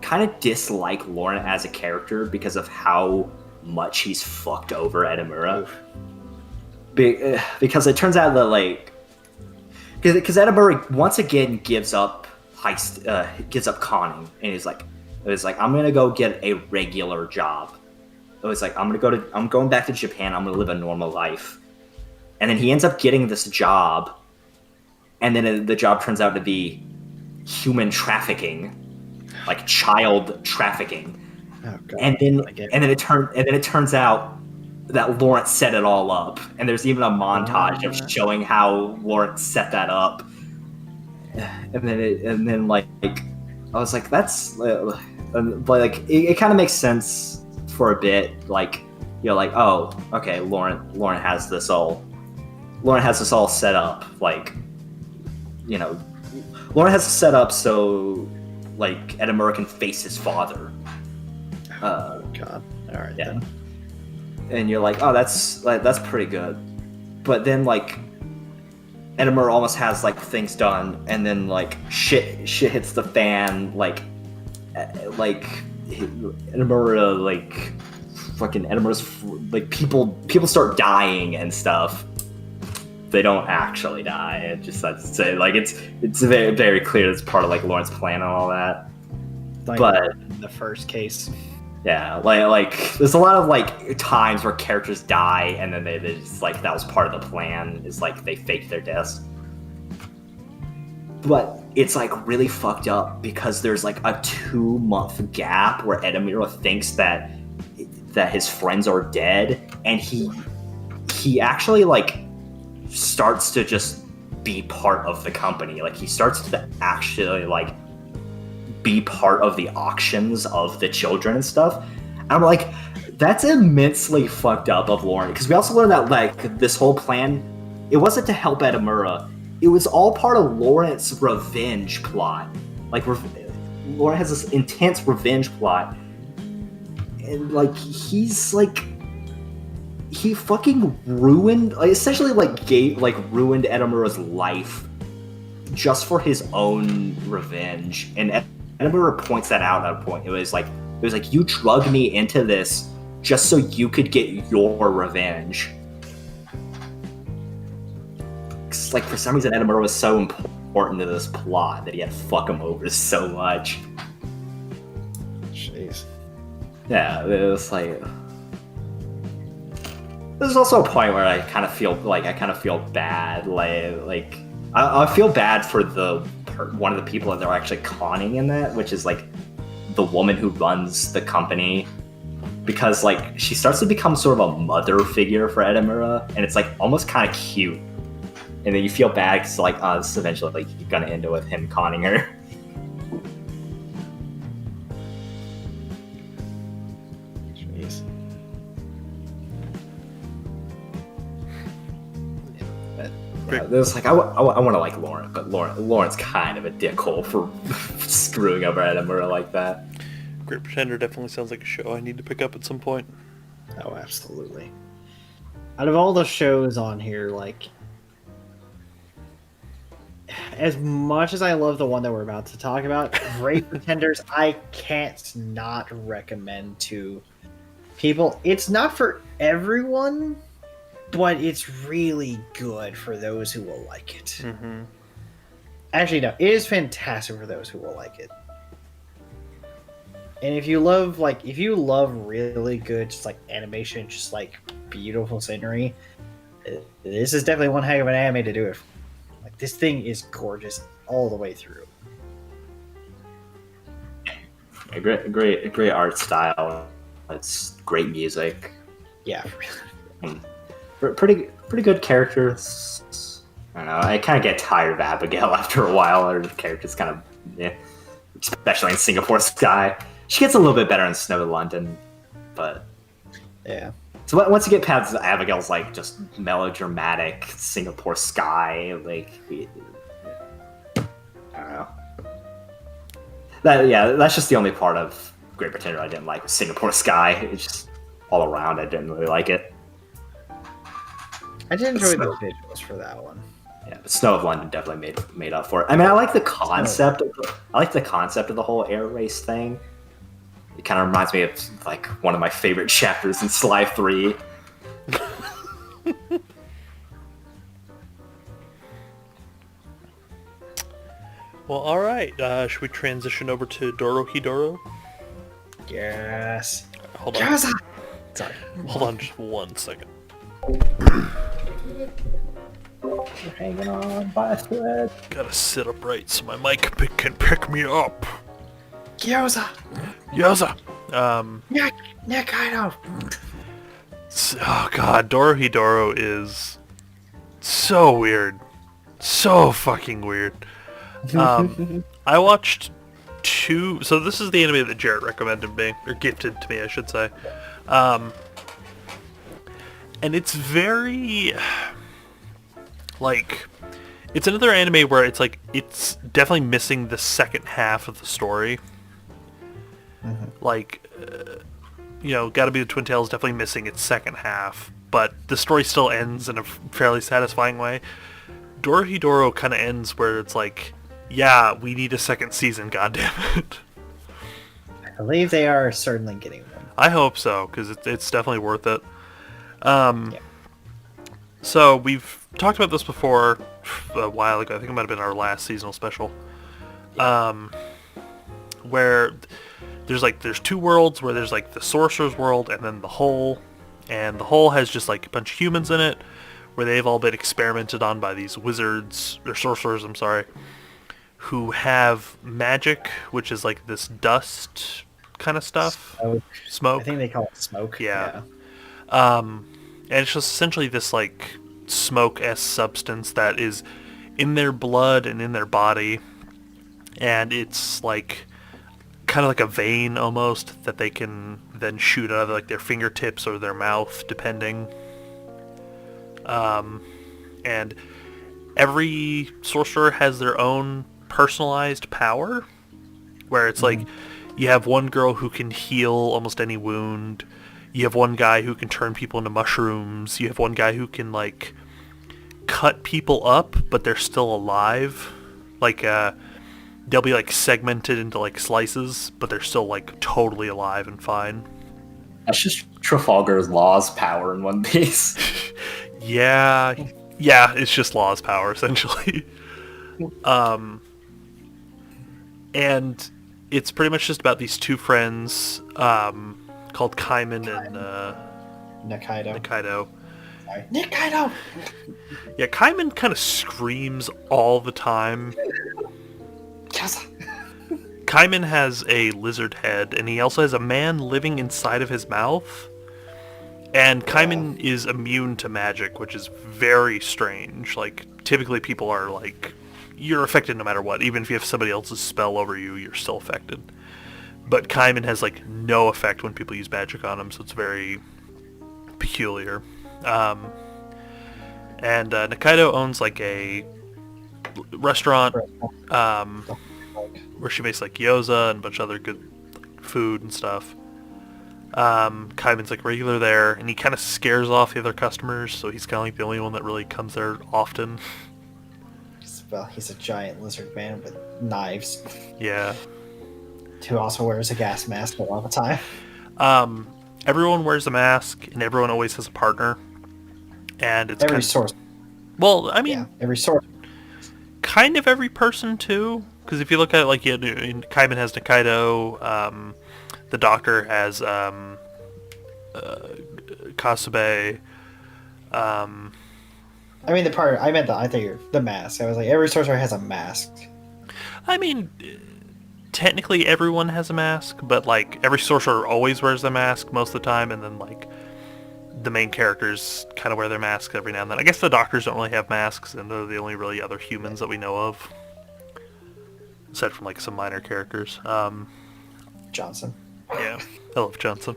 kind of dislike Lauren as a character because of how much he's fucked over Edamura. Because it turns out that like because Edamura once again gives up conning, and he's like I'm gonna go get a regular job. It was like I'm going back to Japan. I'm gonna live a normal life, and then he ends up getting this job, and then the job turns out to be human trafficking, like child trafficking. Oh, God. And then it turns out that Lawrence set it all up, and there's even a montage of showing how Lawrence set that up. And then like I was like, that's but like it kind of makes sense for a bit. Like you're like, oh, okay, Lauren has this all set up. Like, you know, Lauren has it set up so like Edamura can face his father. Oh God! All right, yeah. then. And you're like, oh, that's pretty good. But then like Edamura almost has like things done, and then like shit hits the fan. Like Edamura Edamura's like people start dying and stuff. They don't actually die. It just I'd say like it's very very clear it's part of like Lawrence's plan and all that. Like but the first case. Yeah, like there's a lot of like times where characters die and then they just like that was part of the plan, is like they faked their deaths. But it's like really fucked up because there's like a 2-month gap where Edamura thinks that his friends are dead, and he actually like starts to just be part of the company. Like he starts to actually like be part of the auctions of the children and stuff. And I'm like, that's immensely fucked up of Lauren, because we also learned that like this whole plan, it wasn't to help Edamura. It was all part of Lauren's revenge plot. Like Lauren has this intense revenge plot, and like he's like he fucking ruined, like, essentially ruined Edamura's life just for his own revenge. And Edamura points that out at a point. It was like you drugged me into this just so you could get your revenge. like for some reason Edinburgh was so important to this plot that he had to fuck him over so much. Jeez. Yeah, it was like. There's also a point where I kind of feel bad, like I feel bad for one of the people that they're actually conning in that, which is like the woman who runs the company, because like she starts to become sort of a mother figure for Edinburgh, and it's like almost kind of cute, and then you feel bad because like this is eventually like you're gonna end up with him conning her. Jeez. There's like I want to like Lauren, but Lauren's kind of a dickhole for screwing over Edinburgh like that. Great Pretender definitely sounds like a show I need to pick up at some point. Oh, absolutely. Out of all the shows on here, like, as much as I love the one that we're about to talk about, Great Pretenders, I can't not recommend to people. It's not for everyone, but it's really good for those who will like it. Mm-hmm. Actually, no, it is fantastic for those who will like it. And if you love really good, just like animation, just like beautiful scenery, this is definitely one heck of an anime to do it. Like, this thing is gorgeous all the way through. A great art style. It's great music. Yeah. Pretty good characters. I don't know. I kind of get tired of Abigail after a while. Her character's kind of, especially in Singapore Sky. She gets a little bit better in Snow London, but Yeah. So once you get past Abigail's like just melodramatic Singapore Sky, like I don't know. That's just the only part of Great Pretender I didn't like was Singapore Sky. It's just all around I didn't really like it. I did enjoy the visuals for that one. Yeah, but Snow of London definitely made up for it. I mean, I like the concept. I like the concept of the whole air race thing. It kind of reminds me of like one of my favorite chapters in Sly 3. Well, all right. Should we transition over to Dorohedoro? Yes. Hold on. Yes. Sorry. Hold on just 1 second. You're hanging on by a thread. Gotta sit upright so my mic can pick me up. Gyoza. Yoza. Nekaido. Oh god, Dorohedoro is so weird. So fucking weird. I watched 2... So this is the anime that Jarrett recommended me, or gifted to me, I should say. And it's very... like... It's another anime where it's like, it's definitely missing the second half of the story. Like, Gotta Be the Twin Tails definitely missing its second half, but the story still ends in a fairly satisfying way. Dorohedoro kind of ends where it's like, yeah, we need a second season, goddammit. I believe they are certainly getting one. I hope so, because it's definitely worth it. So, we've talked about this before a while ago. I think it might have been our last seasonal special. Where there's 2 worlds, where there's like the Sorcerer's World and then the Whole. And the Whole has just like a bunch of humans in it, where they've all been experimented on by these wizards, or sorcerers, I'm sorry, who have magic, which is like this dust kind of stuff. Smoke. I think they call it smoke. Yeah. And it's just essentially this like smoke-esque substance that is in their blood and in their body, and it's like kind of like a vein almost that they can then shoot out of like their fingertips or their mouth, depending. And every sorcerer has their own personalized power, where it's like you have one girl who can heal almost any wound. You have one guy who can turn people into mushrooms. You have one guy who can like cut people up, but they're still alive. Like they'll be like segmented into like slices, but they're still like totally alive and fine. That's just Trafalgar's Law's power in One Piece. Yeah, Yeah, it's just Law's power, essentially. And it's pretty much just about these two friends called Kaiman and Nakaido. Nikaido. Sorry. Nikaido! Yeah, Kaiman kind of screams all the time. Yes. Kaiman has a lizard head, and he also has a man living inside of his mouth. And Kaiman is immune to magic, which is very strange. Like, typically people are like, you're affected no matter what. Even if you have somebody else's spell over you, you're still affected. But Kaiman has, like, no effect when people use magic on him, so it's very peculiar. And Nikaido owns, like, a restaurant where she makes, like, gyoza and a bunch of other good food and stuff. Kaiman's, like, regular there, and he kind of scares off the other customers, so he's kind of, like, the only one that really comes there often. Well, he's a giant lizard man with knives. Yeah. Who also wears a gas mask a lot of the time. Everyone wears a mask, and everyone always has a partner. And it's every source. Well, I mean, yeah, every source. Kind of every person too, because if you look at it, like, Kaiman has Nikaido, the Doctor has Kasube. I mean, I think the mask. I was like, every sorcerer has a mask. I mean, technically everyone has a mask, but, like, every sorcerer always wears a mask most of the time, and then, like, the main characters kind of wear their masks every now and then. I guess the Doctors don't really have masks, and they're the only really other humans that we know of. Aside from, like, some minor characters. Johnson. Yeah, I love Johnson.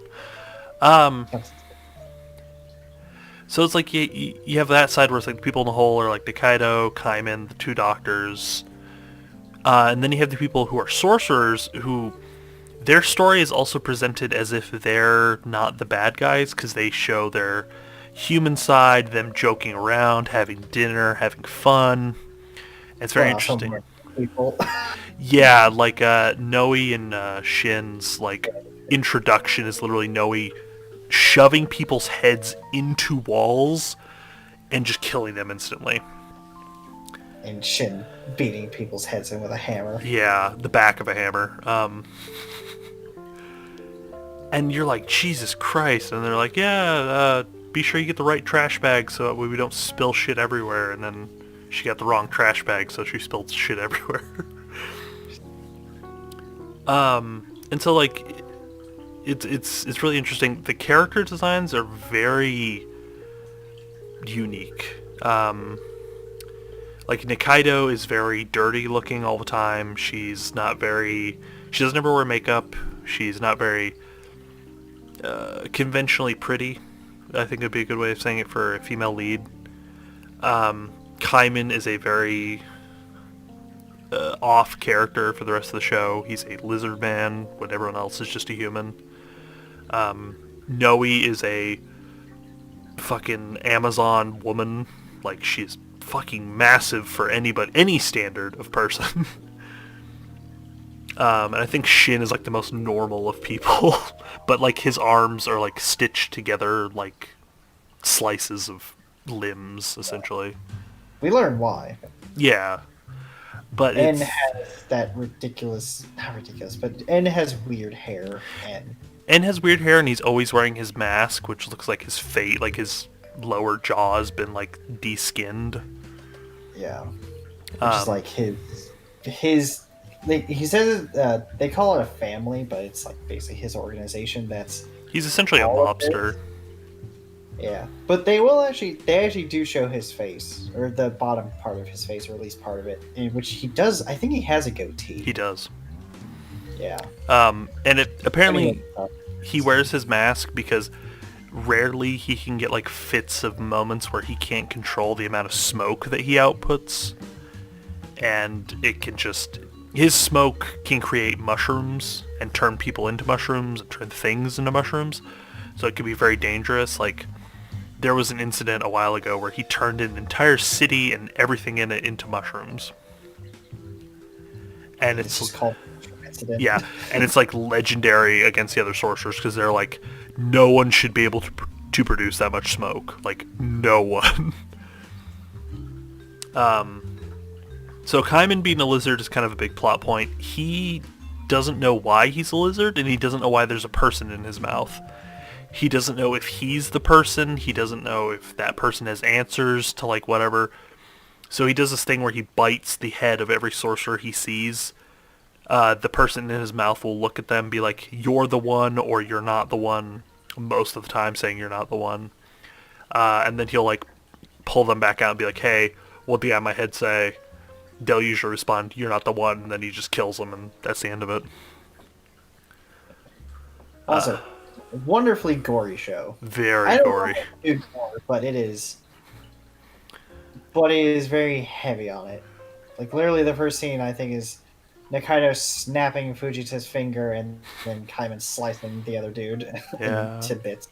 So it's like you have that side where it's like the people in the hole are like Nikaido, Kaiman, the two Doctors. And then you have the people who are sorcerers who their story is also presented as if they're not the bad guys because they show their human side, them joking around, having dinner, having fun. It's very interesting. People. Yeah, like Noe and Shin's like introduction is literally Noe shoving people's heads into walls and just killing them instantly. And Shin beating people's heads in with a hammer. Yeah, the back of a hammer. And you're like, Jesus Christ. And they're like, yeah, be sure you get the right trash bag so that we don't spill shit everywhere. And then she got the wrong trash bag, so she spilled shit everywhere. And so, like, it's really interesting. The character designs are very unique. Like, Nikaido is very dirty looking all the time. She doesn't ever wear makeup. She's not very conventionally pretty. I think would be a good way of saying it for a female lead. Kaiman is a very off character for the rest of the show. He's a lizard man when everyone else is just a human. Noe is a fucking Amazon woman. Like, she's fucking massive for any standard of person. And I think Shin is like the most normal of people. But like his arms are like stitched together like slices of limbs, essentially. We learn why. Yeah. But N has that not ridiculous, but N has weird hair. N has weird hair, and he's always wearing his mask, which looks like his face, like his lower jaw has been like de-skinned. Yeah. Which is like his he says they call it a family, but it's like basically his organization. He's essentially a mobster. Yeah, but they actually do show his face, or the bottom part of his face, or at least part of it, in which he does. I think he has a goatee. He does. Yeah. And apparently he wears his mask because rarely he can get like fits of moments where he can't control the amount of smoke that he outputs, and his smoke can create mushrooms and turn people into mushrooms and turn things into mushrooms, so it can be very dangerous. Like, there was an incident a while ago where he turned an entire city and everything in it into mushrooms. And it's just called incident. Yeah, and it's like legendary against the other sorcerers because they're like, no one should be able to produce that much smoke. Like, no one. So Kaiman being a lizard is kind of a big plot point. He doesn't know why he's a lizard, and he doesn't know why there's a person in his mouth. He doesn't know if he's the person. He doesn't know if that person has answers to, like, whatever. So he does this thing where he bites the head of every sorcerer he sees. The person in his mouth will look at them and be like, you're the one, or you're not the one, most of the time saying you're not the one. And then he'll, like, pull them back out and be like, hey, what the guy in my head say? They'll usually respond, you're not the one, and then he just kills them, and that's the end of it. Also, wonderfully gory show. Very gory. Gore, but it is very heavy on it. Like, literally the first scene, I think, is Nikaido snapping Fujita's finger and then Kaiman slicing the other dude to bits.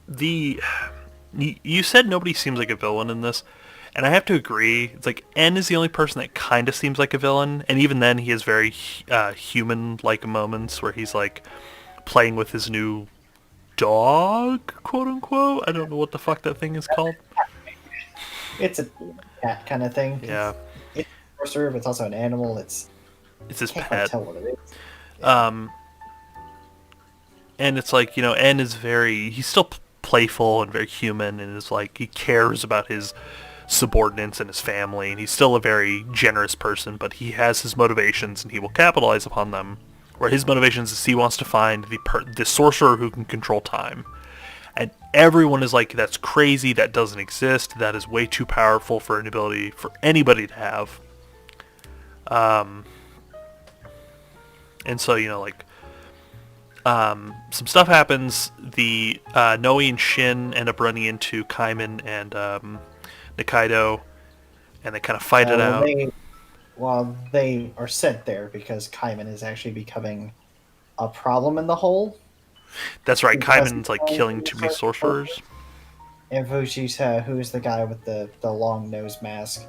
You said nobody seems like a villain in this, and I have to agree. It's like N is the only person that kind of seems like a villain, and even then he has very human-like moments where he's like playing with his new dog, quote unquote. I don't know what the fuck that thing is called. It's a cat kind of thing. Yeah. It's a sorcerer, but it's also an animal. It's his can't pet. tell what it is. Yeah. And it's like, N is he's still playful and very human, and is like, he cares about his subordinates and his family, and he's still a very generous person, but he has his motivations and he will capitalize upon them. Where his motivations is he wants to find the sorcerer who can control time. And everyone is like, that's crazy, that doesn't exist, that is way too powerful for anybody to have. And so, some stuff happens. The Noe and Shin end up running into Kaiman and Nikaido, and they kind of fight it out. They are sent there because Kaiman is actually becoming a problem in the hole. That's right, Kaiman's like killing too many sorcerers. And Fujita, who's the guy with the long nose mask,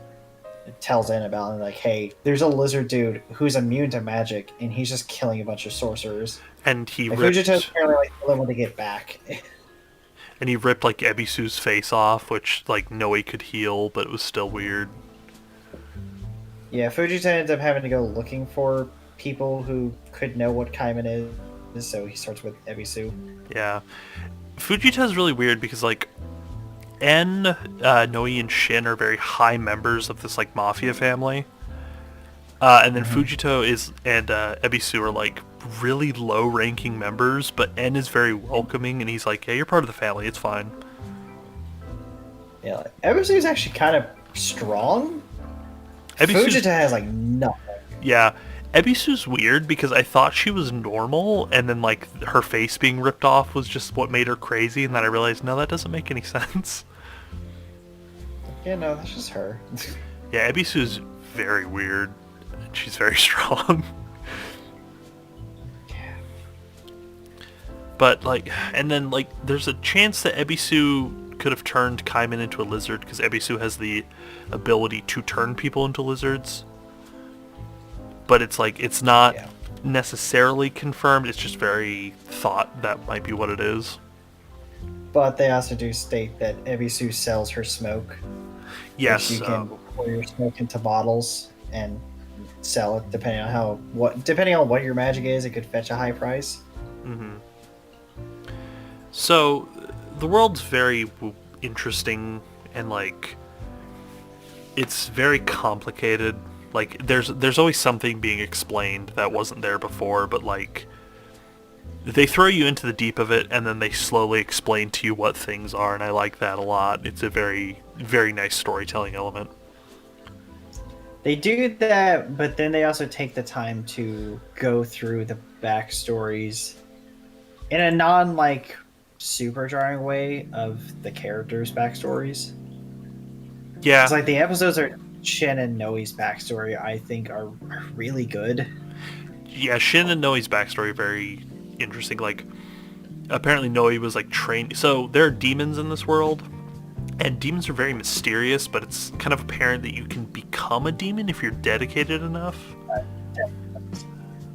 tells Annabelle, like, hey, there's a lizard dude who's immune to magic, and he's just killing a bunch of sorcerers. And he Fujita's apparently like able to get back. And he ripped like Ebisu's face off, which like Noe could heal, but it was still weird. Yeah, Fujita ends up having to go looking for people who could know what Kaiman is, so he starts with Ebisu. Yeah. Fujita's really weird because like N, Noe, and Shin are very high members of this like mafia family. And then Fujita and Ebisu are like really low-ranking members, but N is very welcoming, and he's like, "Yeah, you're part of the family. It's fine." Yeah, like, Ebisu is actually kind of strong. Fujita has like nothing. Yeah, Ebisu's weird because I thought she was normal, and then like her face being ripped off was just what made her crazy, and then I realized, no, that doesn't make any sense. Yeah, no, that's just her. Yeah, Ebisu's very weird. She's very strong. Yeah. But like, and then like, there's a chance that Ebisu could have turned Kaiman into a lizard because Ebisu has the ability to turn people into lizards. But it's like, it's not necessarily confirmed. It's just very thought that might be what it is. But they also do state that Ebisu sells her smoke. Yes. You can pour your smoke into bottles and sell it depending on what your magic is. It could fetch a high price. Mm-hmm. So the world's very interesting and like it's very complicated. Like there's always something being explained that wasn't there before, but like they throw you into the deep of it and then they slowly explain to you what things are, and I like that a lot. It's a very, very nice storytelling element. They do that, but then they also take the time to go through the backstories in a non like super jarring way of the characters' backstories. Yeah. It's like the episodes are Shin and Noe's backstory, I think, are really good. Yeah, Shin and Noe's backstory are very interesting. Like, apparently Noe was like trained. So there are demons in this world, and demons are very mysterious, but it's kind of apparent that you can become a demon if you're dedicated enough.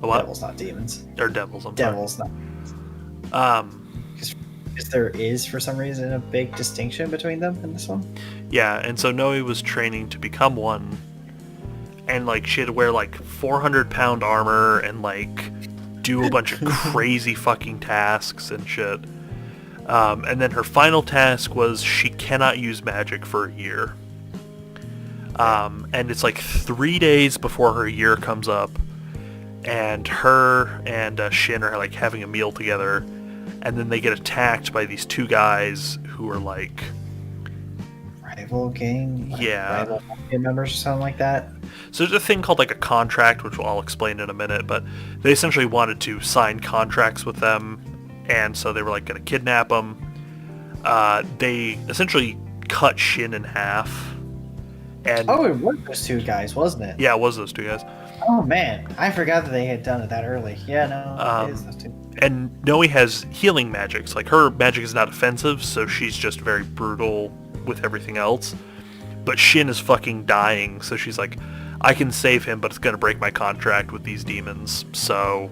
What? Devils, not demons. Or devils, I'm devils, sorry. Not. Because there is, for some reason, a big distinction between them in this one. Yeah, and so Noe was training to become one, and like she had to wear like 400-pound armor and like do a bunch of crazy fucking tasks and shit. And then her final task was she cannot use magic for a year. And it's like 3 days before her year comes up, and her and Shin are like having a meal together, and then they get attacked by these two guys who are like Rival gang? Yeah. Rival mafia members or something like that? So there's a thing called like a contract, which I'll explain in a minute, but they essentially wanted to sign contracts with them, and so they were like going to kidnap them. They essentially cut Shin in half. And Oh, it was those two guys, wasn't it? yeah, it was those two guys. Oh man, I forgot that they had done it that early. Yeah, no, it is those two. And Noe has healing magics. Like, her magic is not offensive, so she's just very brutal with everything else. But Shin is fucking dying, so she's like, I can save him, but it's going to break my contract with these demons. So,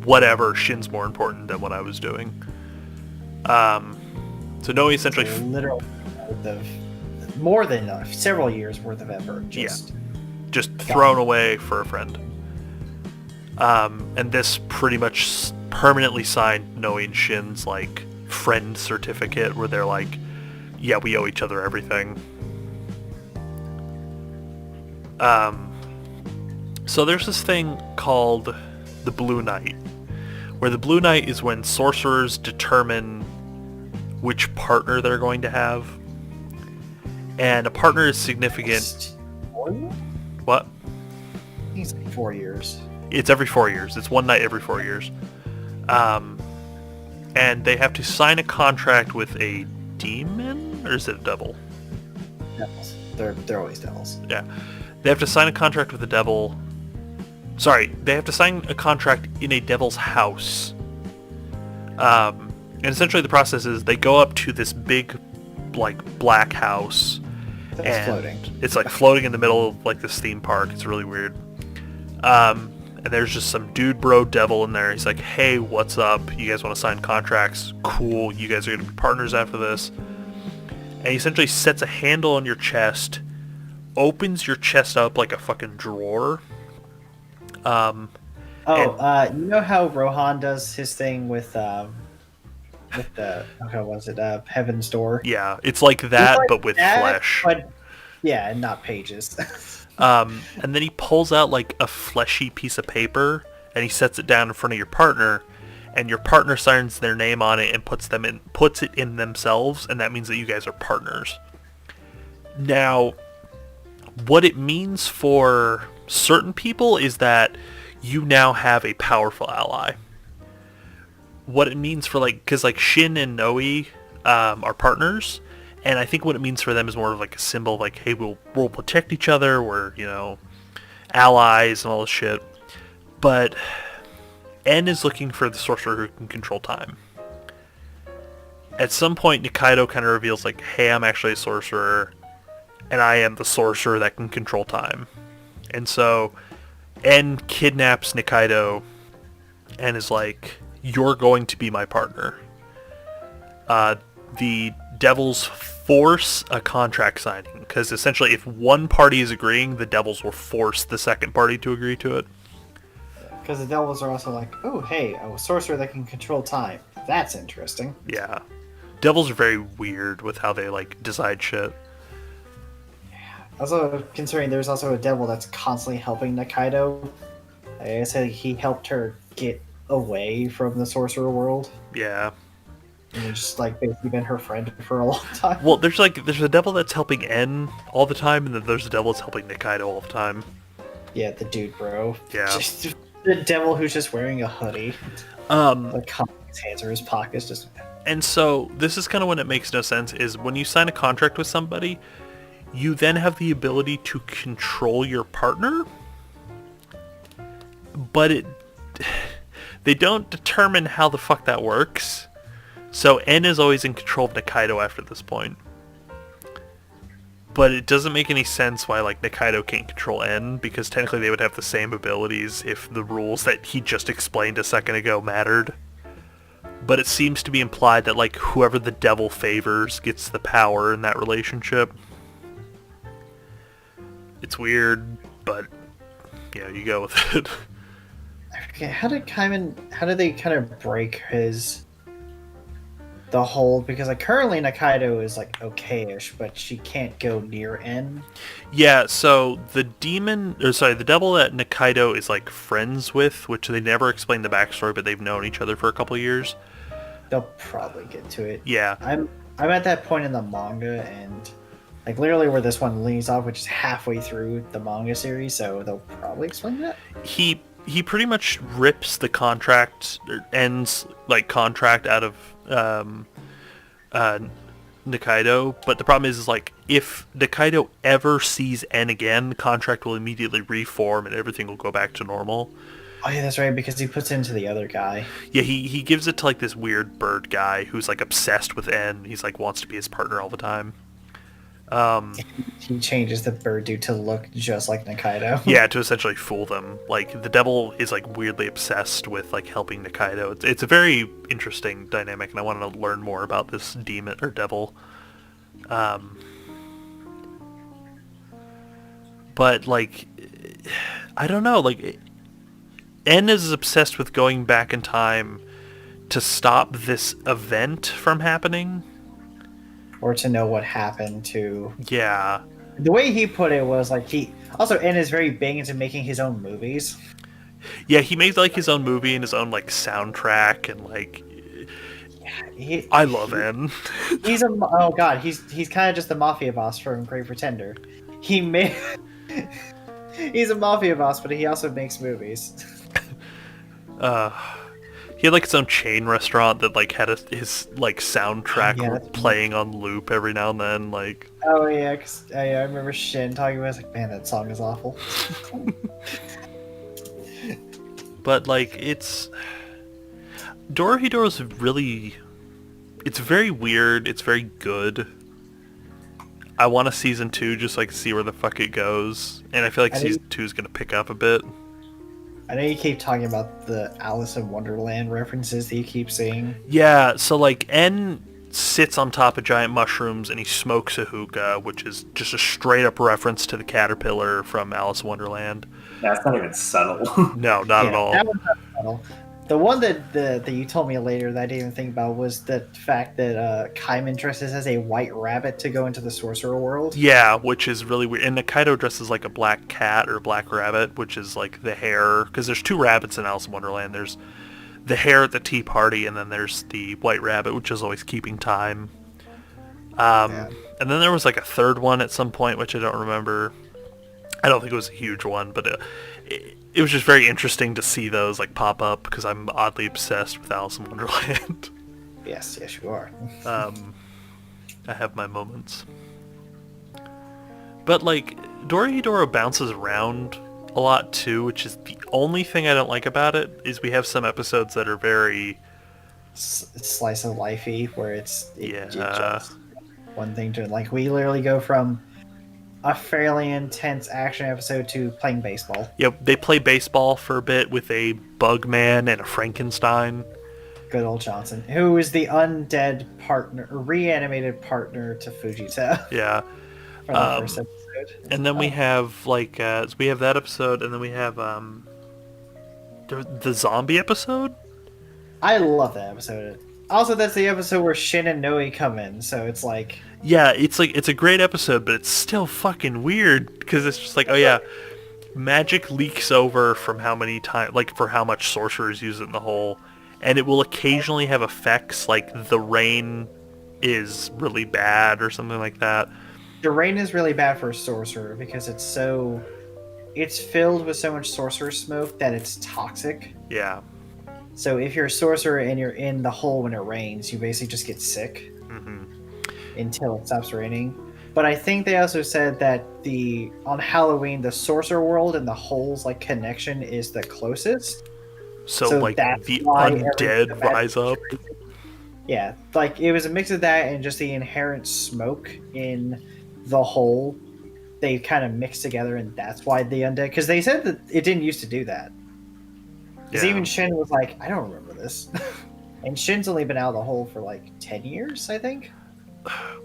whatever, Shin's more important than what I was doing. So Noe essentially... Literally worth of more than several years worth of effort. Just thrown away for a friend. And this pretty much permanently signed Noe and Shin's like friend certificate, where they're like, yeah, we owe each other everything. So there's this thing called the Blue Night, where the Blue Night is when sorcerers determine which partner they're going to have. And a partner is significant. 4 years? What? I think it's like 4 years. It's every 4 years. It's one night every 4 years. And they have to sign a contract with a demon? Or is it a devil? Devils. They're always devils. Yeah. They have to sign a contract with the devil. Sorry, they have to sign a contract in a devil's house. And essentially the process is they go up to this big, like, black house. That's floating. It's like floating in the middle of like this theme park. It's really weird. And there's just some dude bro devil in there. He's like, hey, what's up? You guys want to sign contracts? Cool. You guys are going to be partners after this. And he essentially sets a handle on your chest, opens your chest up like a fucking drawer. You know how Rohan does his thing with the Heaven's Door? Yeah, it's like that, It's like but with that, flesh. But yeah, and not pages. And then he pulls out like a fleshy piece of paper, and he sets it down in front of your partner, and your partner signs their name on it and puts it in themselves, and that means that you guys are partners. Now, what it means for certain people is that you now have a powerful ally. What it means for because Shin and Noe are partners, and I think what it means for them is more of like a symbol of like, hey, we'll protect each other, we're, allies and all this shit. But N is looking for the sorcerer who can control time. At some point, Nikaido kind of reveals like, hey, I'm actually a sorcerer, and I am the sorcerer that can control time. And so N kidnaps Nikaido and is like, you're going to be my partner. The devils force a contract signing, because essentially if one party is agreeing, the devils will force the second party to agree to it. Because the devils are also like, oh, hey, a sorcerer that can control time. That's interesting. Yeah. Devils are very weird with how they decide shit. Also, considering there's also a devil that's constantly helping Nikaido. I said he helped her get away from the sorcerer world. Yeah. And he's just basically been her friend for a long time. Well, there's a devil that's helping N all the time, and then there's a devil that's helping Nikaido all the time. Yeah, the dude bro. Yeah. Just the devil who's just wearing a hoodie. His hands are in his pockets. Just. And so this is kind of when it makes no sense, is when you sign a contract with somebody, you then have the ability to control your partner, but they don't determine how the fuck that works. So N is always in control of Nikaido after this point. But it doesn't make any sense why Nikaido can't control N, because technically they would have the same abilities if the rules that he just explained a second ago mattered. but it seems to be implied that like whoever the devil favors gets the power in that relationship. It's weird, but yeah, you go with it. I forget, how did they kind of break the hold? Because like currently Nakaido is like okay-ish, but she can't go near N. Yeah, so the devil that Nakaido is like friends with, which they never explain the backstory, but they've known each other for a couple of years. They'll probably get to it. Yeah. I'm at that point in the manga, and like literally where this one leaves off, which is halfway through the manga series, so they'll probably explain that. He pretty much rips the contract, or ends like contract out of Nakaido, but the problem is like if Nakaido ever sees N again, the contract will immediately reform and everything will go back to normal. Oh yeah, that's right, because he puts it into the other guy. Yeah, he gives it to like this weird bird guy who's like obsessed with N. He's like wants to be his partner all the time. He changes the bird dude to look just like Nakaido. Yeah, to essentially fool them. Like the devil is like weirdly obsessed with like helping Nakaido. It's a very interesting dynamic, and I want to learn more about this demon or devil. But like, I don't know. Like, N is obsessed with going back in time to stop this event from happening. Or to know what happened to... Yeah. The way he put it was like N is very big into making his own movies. Yeah, he makes like his own movie and his own like soundtrack and like... I love N. He's kind of just the mafia boss from Great Pretender. He's a mafia boss, but he also makes movies. He had like his own chain restaurant that like had his like soundtrack playing on loop every now and then. Like, oh yeah, cause I remember Shin talking about it. I was like, man, that song is awful. But like, it's Dorohedoro's really, it's very weird. It's very good. I want a season 2 just like see where the fuck it goes, and I feel like season 2 is gonna pick up a bit. I know you keep talking about the Alice in Wonderland references that you keep seeing. Yeah, so like N sits on top of giant mushrooms and he smokes a hookah, which is just a straight up reference to the caterpillar from Alice in Wonderland. That's not even subtle. No, not at all. That one's not subtle. The one that you told me later that I didn't even think about was the fact that Kaiman dresses as a white rabbit to go into the sorcerer world. Yeah, which is really weird. And Nakaido dresses like a black cat or a black rabbit, which is like the hare. Because there's 2 rabbits in Alice in Wonderland. There's the hare at the tea party, and then there's the white rabbit, which is always keeping time. And then there was like a third one at some point, which I don't remember. I don't think it was a huge one, but it was just very interesting to see those like pop up because I'm oddly obsessed with Alice in Wonderland. Yes, you are. I have my moments. But like Dorohedoro bounces around a lot too, which is the only thing I don't like about it. Is we have some episodes that are very slice of lifey, where it's just one thing to like. We literally go from a fairly intense action episode to playing baseball. Yeah, they play baseball for a bit with a Bugman and a Frankenstein. Good old Johnson, who is the undead partner, reanimated partner to Fujita. Yeah. For the first episode. And then we have like so we have that episode, and then we have the zombie episode. I love that episode. Also, that's the episode where Shin and Noe come in, so it's like... Yeah, it's a great episode, but it's still fucking weird, because it's just like, oh yeah, magic leaks over from how many times, like, for how much sorcerers use it in the whole, and it will occasionally have effects, like the rain is really bad, or something like that. The rain is really bad for a sorcerer, because it's filled with so much sorcerer smoke that it's toxic. Yeah. So if you're a sorcerer and you're in the hole when it rains, you basically just get sick until it stops raining. But I think they also said that on Halloween, the sorcerer world and the hole's like connection is the closest. So like the undead rise up. Yeah, like it was a mix of that and just the inherent smoke in the hole. They kind of mixed together, and that's why the undead. Because they said that it didn't used to do that. Because even Shin was like, I don't remember this. And Shin's only been out of the hole for like 10 years, I think.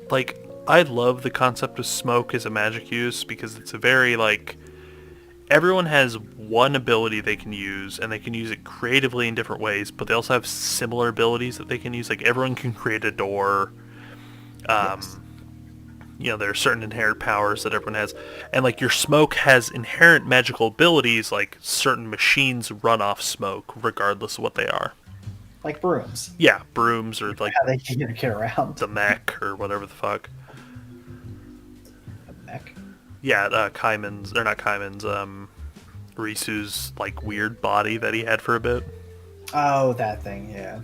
Like, I love the concept of smoke as a magic use because it's a very, like, everyone has one ability they can use, and they can use it creatively in different ways, but they also have similar abilities that they can use. Like, everyone can create a door. Yes. You know, there are certain inherent powers that everyone has. And, like, your smoke has inherent magical abilities, like certain machines run off smoke, regardless of what they are. Like brooms. Yeah, brooms or, like, How they can get around. the mech or whatever the fuck. A mech. Yeah, Kaiman's, they're not Kaiman's, Risu's, like, weird body that he had for a bit. Oh, that thing, yeah.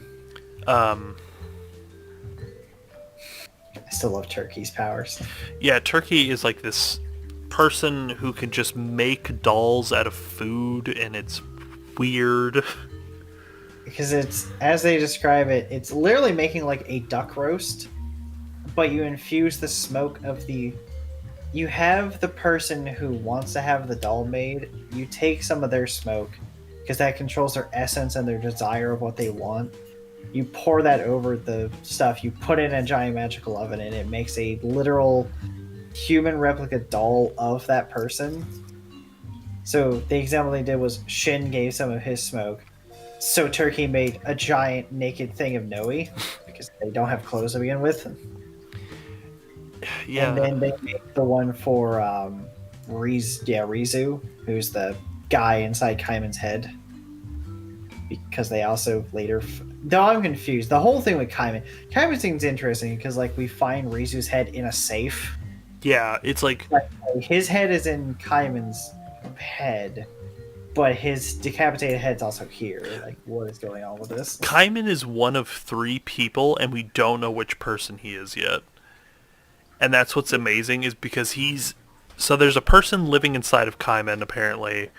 I still love Turkey's powers. Yeah, Turkey is like this person who can just make dolls out of food, and it's weird. Because it's, as they describe it, it's literally making like a duck roast, but you infuse the smoke of the... You have the person who wants to have the doll made, you take some of their smoke, because that controls their essence and their desire of what they want. You pour that over the stuff, you put it in a giant magical oven, and it makes a literal human replica doll of that person. So the example they did was Shin gave some of his smoke, so Turkey made a giant naked thing of Noe, because they don't have clothes to begin with. Yeah. And then they made the one for Rizu, who's the guy inside Kaiman's head. Because they also later... Though I'm confused. The whole thing with Kaiman... Kaiman thing's interesting because, like, we find Rizu's head in a safe. Yeah, it's like... His head is in Kaiman's head, but his decapitated head's also here. Like, what is going on with this? Kaiman is one of 3 people, and we don't know which person he is yet. And that's what's amazing, is because he's... So there's a person living inside of Kaiman, apparently.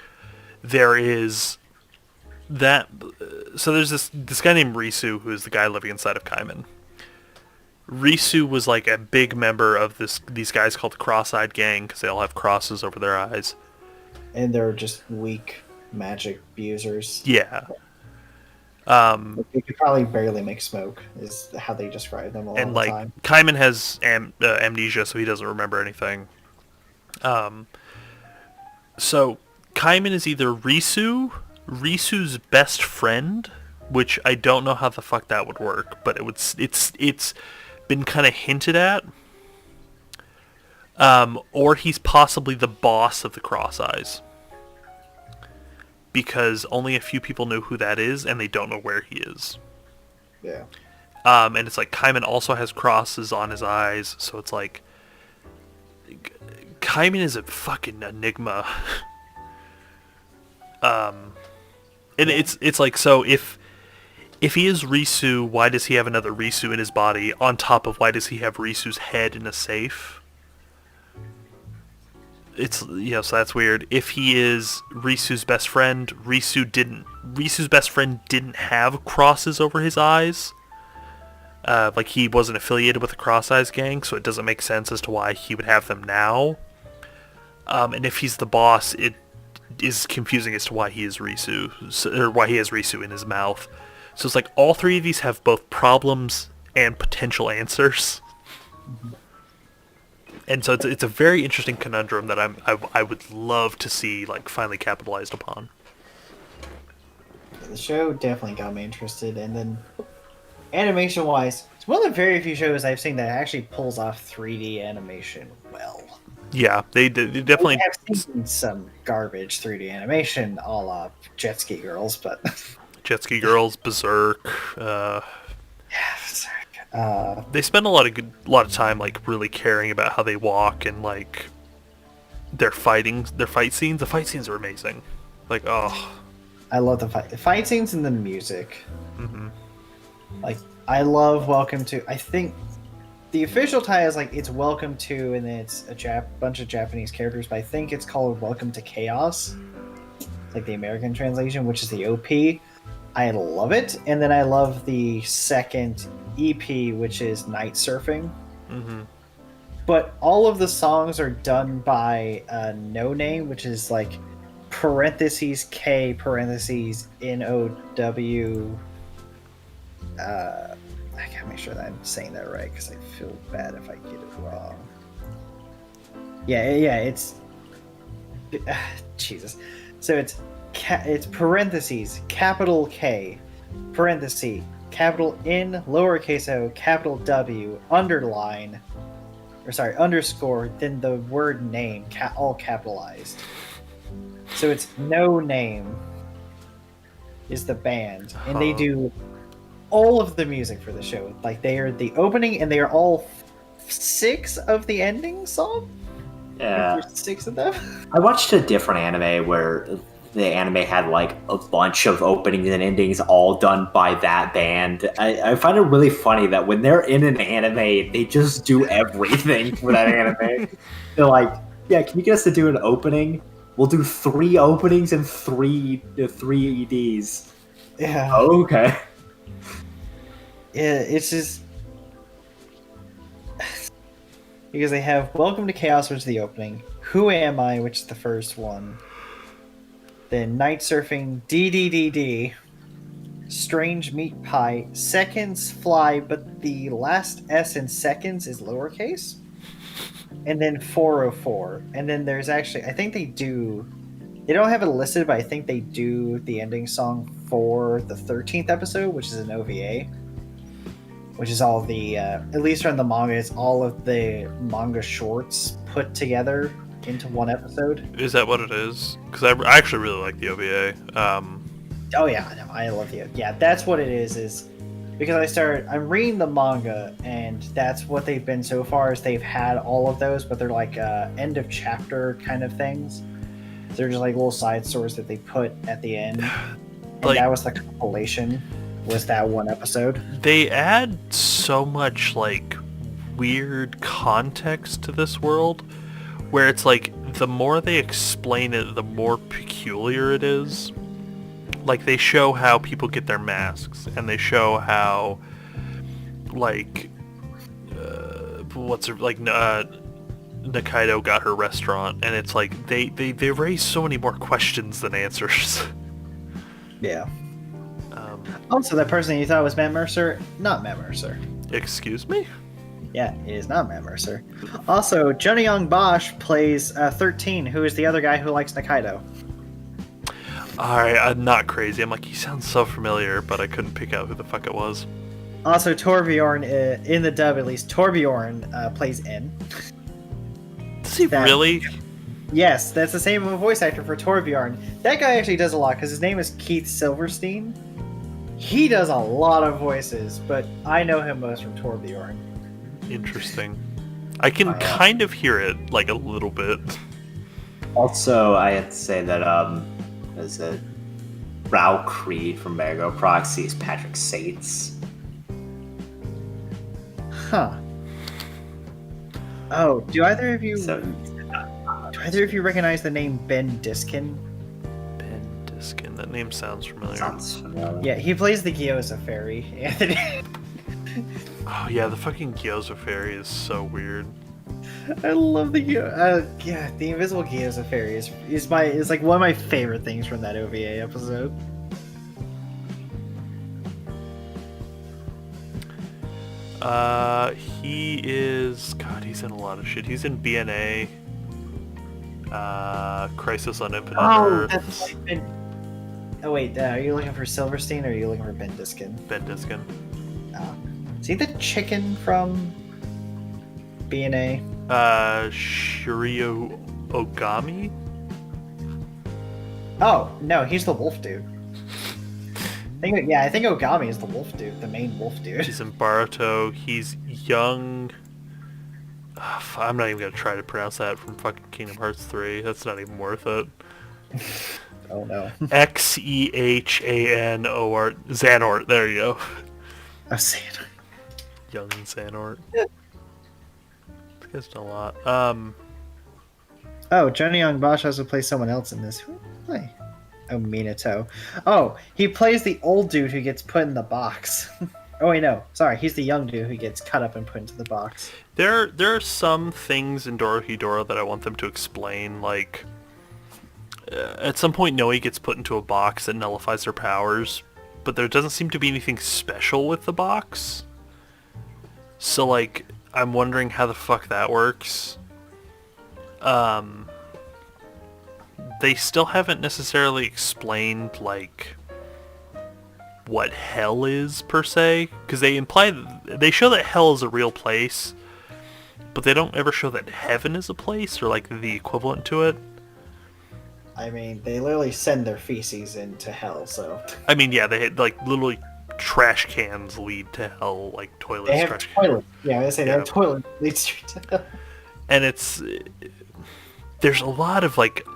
There is... that... So there's this guy named Risu, who is the guy living inside of Kaiman. Risu was like a big member of these guys called the Cross-Eyed Gang, because they all have crosses over their eyes. And they're just weak magic users. Yeah. They could probably barely make smoke, is how they describe them a lot of the time. Kaiman has amnesia, so he doesn't remember anything. So Kaiman is either Risu's best friend, which I don't know how the fuck that would work, but it's been kind of hinted at. Or he's possibly the boss of the Cross Eyes. Because only a few people know who that is, and they don't know where he is. Yeah. And it's like Kaiman also has crosses on his eyes, so it's like... Kaiman is a fucking enigma. And it's like, so if he is Risu, why does he have another Risu in his body, on top of why does he have Risu's head in a safe? It's, you know, so that's weird. If he is Risu's best friend, Risu's best friend didn't have crosses over his eyes. Like, he wasn't affiliated with the Cross Eyes gang, so it doesn't make sense as to why he would have them now. And if he's the boss, it is confusing as to why he is Risu, or why he has Risu in his mouth. So it's like all 3 of these have both problems and potential answers. Mm-hmm. And so it's a very interesting conundrum that I would love to see, like, finally capitalized upon. The show definitely got me interested, and then animation-wise, it's one of the very few shows I've seen that actually pulls off 3D animation well. Yeah, they definitely... I've seen some garbage 3D animation, a la Jet Ski Girls, but... Jet Ski Girls, Berserk... Yeah, Berserk. They spend a lot of time, like, really caring about how they walk and, like, their fight scenes. The fight scenes are amazing. Like, oh, I love the fight scenes and the music. Mm-hmm. Like, I love Welcome to... I think the official title is, like, it's Welcome to, and then it's a bunch of Japanese characters, but I think it's called Welcome to Chaos. It's like the American translation, which is the OP. I love it. And then I love the second EP, which is Night Surfing. Mm-hmm. But all of the songs are done by No Name, which is like parentheses K parentheses NOW I gotta make sure that I'm saying that right because I feel bad if I get it wrong. Yeah, it's Jesus. So it's parentheses, capital K, parenthesis, capital N, lowercase o, capital W, underline, underscore, then the word name, all capitalized. So it's No Name is the band, and they do all of the music for the show. Like, they are the opening, and they are all 6 of the ending song. Yeah. There's 6 of them. I watched a different anime where the anime had like a bunch of openings and endings all done by that band. I find it really funny that when they're in an anime, they just do everything for that anime. They're like, yeah, can you get us to do an opening? We'll do 3 openings and 3 EDs. Yeah. Oh, okay. Yeah, it's just because they have Welcome to Chaos, which is the opening, Who Am I, which is the first one, then Night Surfing, DDDD, Strange Meat Pie, Seconds Fly, but the last S in seconds is lowercase, and then 404, and then there's actually, I think they don't have it listed, but I think they do the ending song for the 13th episode, which is an OVA. Which is all the, at least from the manga, it's all of the manga shorts put together into one episode. Is that what it is? Because I actually really like the OVA. Oh yeah, no, I love the, yeah, that's what it is because I'm reading the manga, and that's what they've been so far, is they've had all of those, but they're like end of chapter kind of things. They're just like little side stories that they put at the end. And Like, that was the compilation, was that one episode. They add so much, like, weird context to this world, where it's like, the more they explain it, the more peculiar it is. Like, they show how people get their masks, and they show how, like, Nikaido got her restaurant, and it's like, they raise so many more questions than answers. Yeah. Also, that person you thought was Matt Mercer, not Matt Mercer. Excuse me? Yeah, it is not Matt Mercer. Also, Johnny Young Bosch plays 13, who is the other guy who likes Nikaido. Alright, I'm not crazy. I'm like, he sounds so familiar, but I couldn't pick out who the fuck it was. Also, Torbjorn, in the dub at least, Torbjorn plays N. Does he really? Yes, that's the same voice actor for Torbjorn. That guy actually does a lot, because his name is Keith Silverstein. He does a lot of voices, but I know him most from Torbjorn. Interesting. I can kind of hear it, like, a little bit. Also, I have to say that, is it Rao Creed from Mega Proxy is Patrick Sates. Huh. Oh, do either of you recognize the name Ben Diskin? Ben Diskin. That name sounds familiar. Sounds familiar. Yeah, he plays the Gyoza Fairy, Anthony. Oh yeah, the fucking Gyoza Fairy is so weird. I love the yeah, the Invisible Gyoza Fairy is like one of my favorite things from that OVA episode. He is, God, he's in a lot of shit. He's in BNA, Crisis on Infinite Earths. That's like oh wait, are you looking for Silverstein or are you looking for Ben Diskin? Ben Diskin. Is he the chicken from BNA? Shiryu Ogami? Oh, no, he's the wolf dude. I think Ogami is the wolf dude, the main wolf dude. He's in Baruto. He's young. I'm not even gonna try to pronounce that from fucking Kingdom Hearts 3. That's not even worth it. Oh no. Xehanort. Xanort. There you go. Oh, Xanort. Young Xanort. This guy's done a lot. Oh, Johnny Young Bosch also plays someone else in this. Who did he play? Oh, Minato. Oh, he plays the old dude who gets put in the box. Oh wait, no. Sorry, he's the young dude who gets cut up and put into the box. There are some things in Dorohedoro that I want them to explain, like at some point Noe gets put into a box that nullifies her powers, but there doesn't seem to be anything special with the box. So, like, I'm wondering how the fuck that works. They still haven't necessarily explained, like, what hell is, per se. Because they show that hell is a real place, but they don't ever show that heaven is a place, or, like, the equivalent to it. I mean, they literally send their feces into hell, so... I mean, yeah, they had, like, literally trash cans lead to hell, like toilets. They have toilets. Yeah, I was gonna say, they have toilets lead straight to hell. And there's a lot of, like,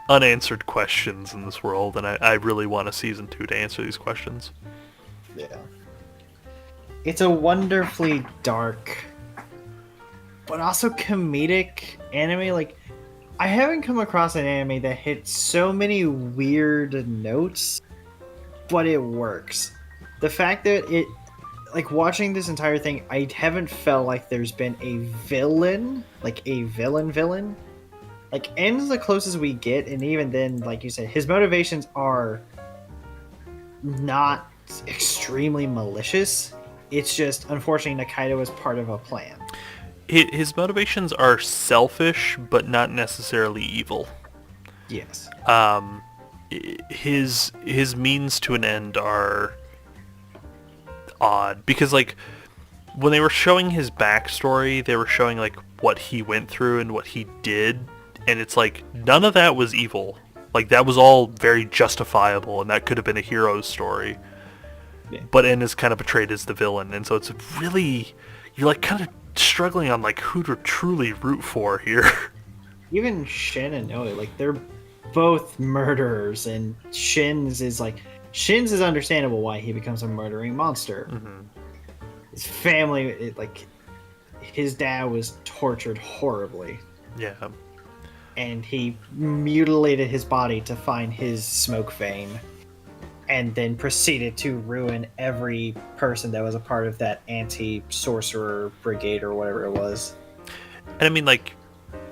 unanswered questions in this world, and I really want a season 2 to answer these questions. Yeah. It's a wonderfully dark, but also comedic anime. Like, I haven't come across an anime that hits so many weird notes, but it works. The fact that it, like, watching this entire thing, I haven't felt like there's been a villain, like a villain. Like, N's the closest we get, and even then, like you said, his motivations are not extremely malicious. It's just, unfortunately, Nakaido was part of a plan. His motivations are selfish, but not necessarily evil. Yes. His means to an end are odd, because, like, when they were showing his backstory, they were showing, like, what he went through and what he did, and it's like, none of that was evil. Like, that was all very justifiable, and that could have been a hero's story. Yeah. But N is kind of portrayed as the villain, and so it's really, you're, like, kind of struggling on, like, who to truly root for here. Even Shin and Noe, like, they're both murderers, and Shin's is understandable why he becomes a murdering monster. Mm-hmm. His family, his dad was tortured horribly. Yeah. And he mutilated his body to find his smoke vein, and then proceeded to ruin every person that was a part of that anti-sorcerer brigade or whatever it was. And I mean, like,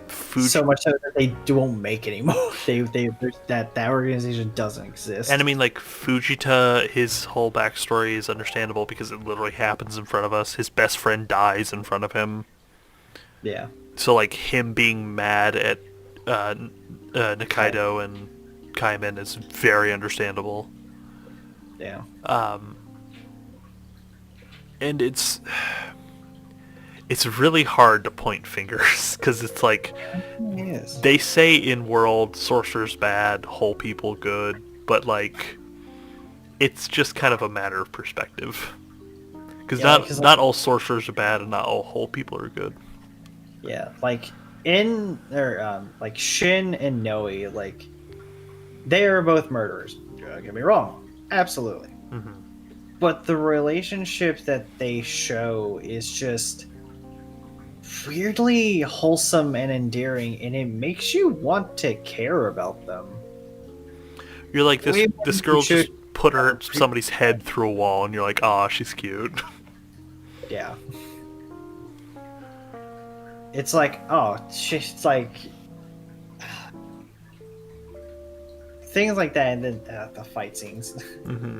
so much so that they don't make anymore. that organization doesn't exist. And I mean, like, Fujita, his whole backstory is understandable because it literally happens in front of us. His best friend dies in front of him. Yeah. So, like, him being mad at Nakaido and Kaiman is very understandable. Yeah. And it's really hard to point fingers, because it's like, yes. They say in world, sorcerer's bad, whole people good, but, like, it's just kind of a matter of perspective. Because not all sorcerers are bad and not all whole people are good. Yeah, like, like, Shin and Noe, like, they are both murderers. Don't get me wrong. Absolutely. Mm-hmm. But the relationship that they show is just weirdly wholesome and endearing, and it makes you want to care about them. You're like, this girl just put somebody's head through a wall, and you're like, aw, she's cute. Yeah. It's like, oh, it's like things like that, and then the fight scenes. Mm-hmm.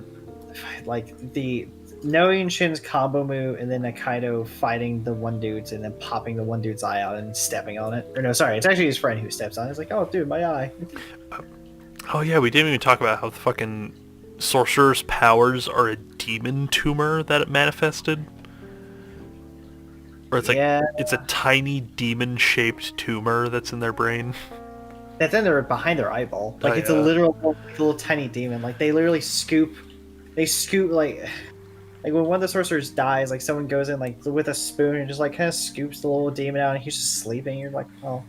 Like the Noe and Shin's combo move, and then Nakaido fighting the one dudes and then popping the one dude's eye out and stepping on it. Or no, sorry, it's actually his friend who steps on it. It's like, oh, dude, my eye. Oh yeah, we didn't even talk about how the fucking sorcerer's powers are a demon tumor that it manifested. Or it's like, it's a tiny demon-shaped tumor that's in their brain. That's in behind their eyeball. Like, it's a literal little tiny demon. Like, they literally scoop, like when one of the sorcerers dies, like, someone goes in, like, with a spoon and just, like, kind of scoops the little demon out, and he's just sleeping. You're like, oh.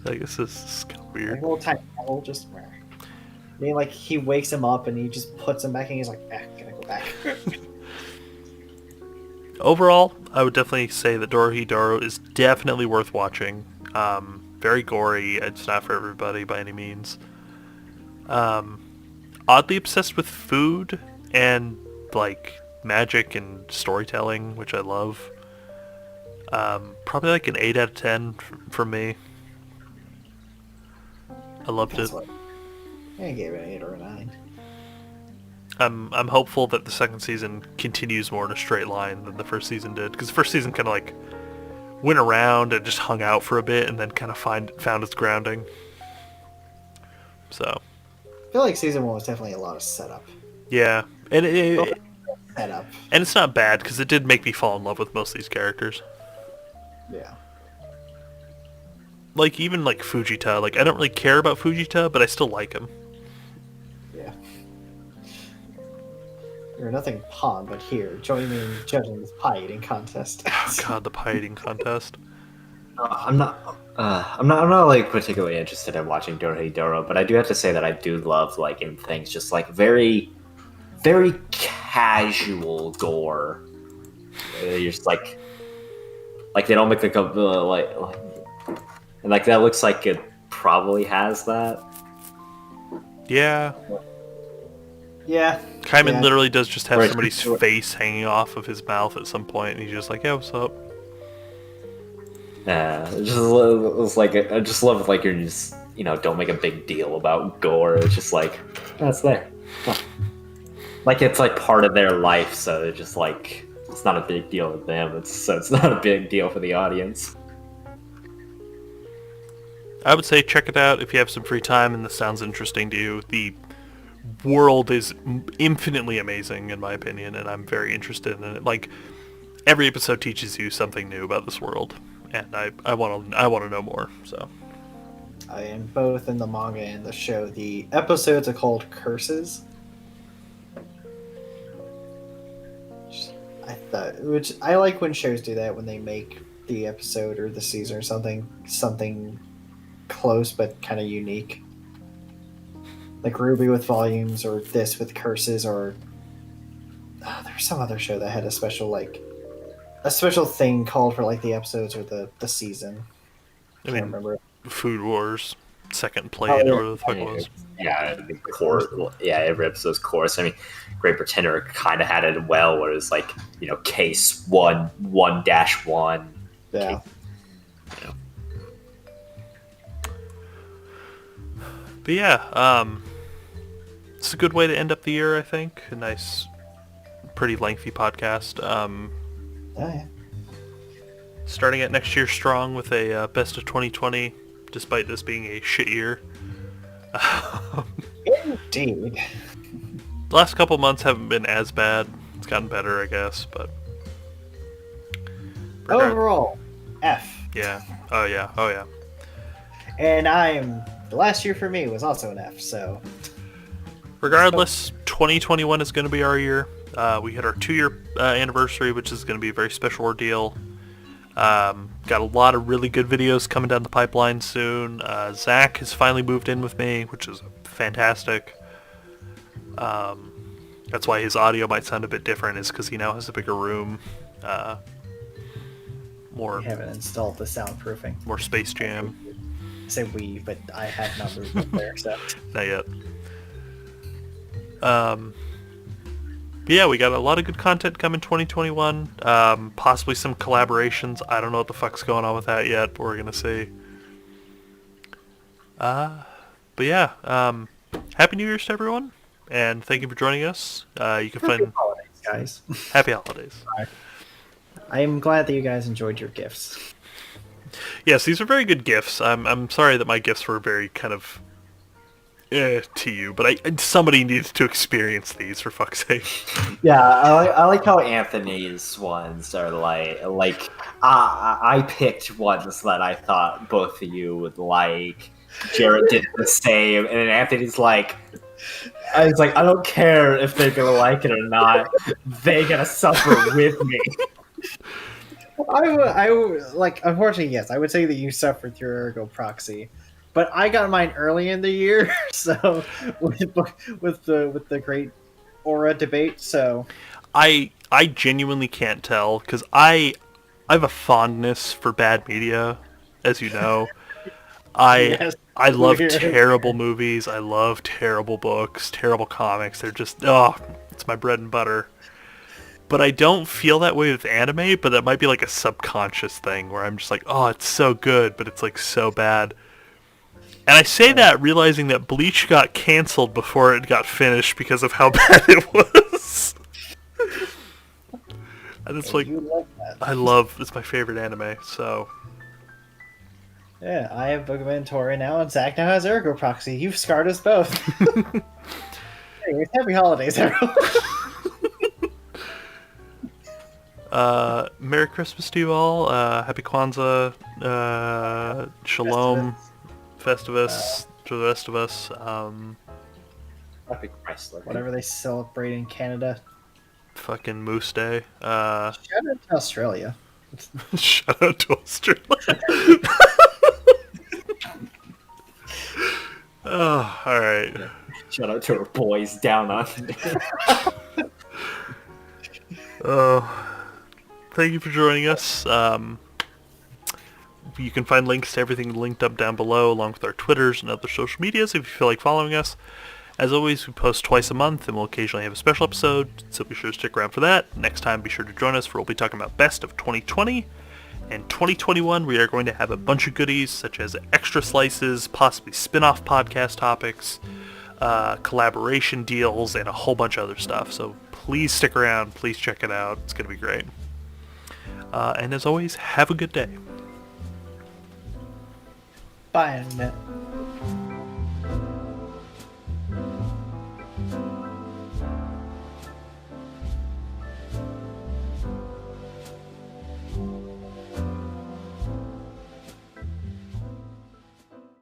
I guess this is kind of weird. Like, a little tiny devil, just... I mean, like, he wakes him up, and he just puts him back, and he's like, gotta go back. Overall, I would definitely say that Dorohedoro is definitely worth watching. Very gory. It's not for everybody by any means. Oddly obsessed with food and, like, magic and storytelling, which I love. Probably like an 8 out of 10 for me. I loved it. I gave it an 8 or a 9. I'm hopeful that the second season continues more in a straight line than the first season did, because the first season kind of like went around and just hung out for a bit, and then kind of found its grounding. So I feel like season 1 was definitely a lot of setup. yeah, and Setup. and it's not bad because it did make me fall in love with most of these characters. Yeah. Like even like Fujita, like I don't really care about Fujita, but I still like him. Yeah. You're nothing pawn, but here, join me in judging this pie eating contest. Oh god, the pie eating contest. I'm not like particularly interested in watching Dorohedoro, but I do have to say that I do love like in things just like very, very casual gore. You're just like they don't make like a and like that looks like it probably has that. Yeah. Yeah. Kaiman Yeah. literally does just have Right. somebody's face hanging off of his mouth at some point, and he's just like, "Yeah, what's up?" Yeah, it's like I just love it. Like you're just don't make a big deal about gore. It's just like that's there. Huh. Like it's like part of their life, so they're just like it's not a big deal with them. It's not a big deal for the audience. I would say check it out if you have some free time and this sounds interesting to you. The world is infinitely amazing in my opinion, and I'm very interested in it. Like every episode teaches you something new about this world, and I want to know more. So I am both in the manga and the show. The episodes are called Curses. Which I like when shows do that, when they make the episode or the season or something close but kind of unique. Like Ruby with volumes, or this with curses, or there's some other show that had a special thing called for like the episodes or the season. I Can't mean, remember. Food Wars second plate, Oh, yeah. or whatever the fuck it was. Yeah, the course. Yeah, every episode's course. I mean, Great Pretender kind of had it well, where it's like case 1-1-1. Yeah. But yeah, it's a good way to end up the year, I think. A nice, pretty lengthy podcast. Oh, yeah. Starting at next year strong with a best of 2020, despite this being a shit year. Indeed. The last couple months haven't been as bad. It's gotten better, I guess, but... Overall, F. Yeah. Oh, yeah. Oh, yeah. And the last year for me was also an F, so... Regardless, 2021 is going to be our year. We hit our 2-year anniversary, which is going to be a very special ordeal. Got a lot of really good videos coming down the pipeline soon. Zach has finally moved in with me, which is fantastic. That's why his audio might sound a bit different, is because he now has a bigger room. We haven't installed the soundproofing. More Space Jam. I say we, but I have not moved up there, so... Not yet. But yeah, we got a lot of good content coming 2021. Possibly some collaborations. I don't know what the fuck's going on with that yet, but we're gonna see. But yeah, Happy New Year's to everyone, and thank you for joining us. You can Happy find holidays, guys. Happy Holidays. I am glad that you guys enjoyed your gifts. Yes, these are very good gifts. I'm sorry that my gifts were very kind of to you, but somebody needs to experience these, for fuck's sake. Yeah, I like how Anthony's ones are like I picked ones that I thought both of you would like. Jarrett did the same, and then Anthony's like, I was like, I don't care if they're gonna like it or not. They gotta suffer with me. I would like, unfortunately, yes, I would say that you suffered through ergo proxy, but I got mine early in the year, so with the great aura debate. So I genuinely can't tell, because I have a fondness for bad media, as you know. Yes, I love weird. terrible movies. I love terrible books, terrible comics. They're just, it's my bread and butter. But I don't feel that way with anime, but that might be like a subconscious thing where I'm just like, oh, it's so good, but it's like so bad. And I say that realizing that Bleach got canceled before it got finished because of how bad it was. And it's like, You like that. it's my favorite anime, so. Yeah, I have Boogeyman Tori now, and Zach now has Ergo Proxy. You've scarred us both. Anyways, happy holidays, everyone. Merry Christmas to you all. Happy Kwanzaa. Shalom. Festivus to the rest of us. Happy Chrysler. Whatever they celebrate in Canada. Fucking Moose Day. Shout out to Australia. Shout out to Australia. Oh, alright. Shout out to our boys down under. Thank you for joining us. You can find links to everything linked up down below, along with our Twitters and other social medias if you feel like following us. As always, we post twice a month, and we'll occasionally have a special episode, so be sure to stick around for that. Next time, be sure to join us, for we'll be talking about Best of 2020. And 2021, we are going to have a bunch of goodies, such as extra slices, possibly spin-off podcast topics, collaboration deals, and a whole bunch of other stuff. So please stick around. Please check it out. It's going to be great. And as always, have a good day. Bye, Internet.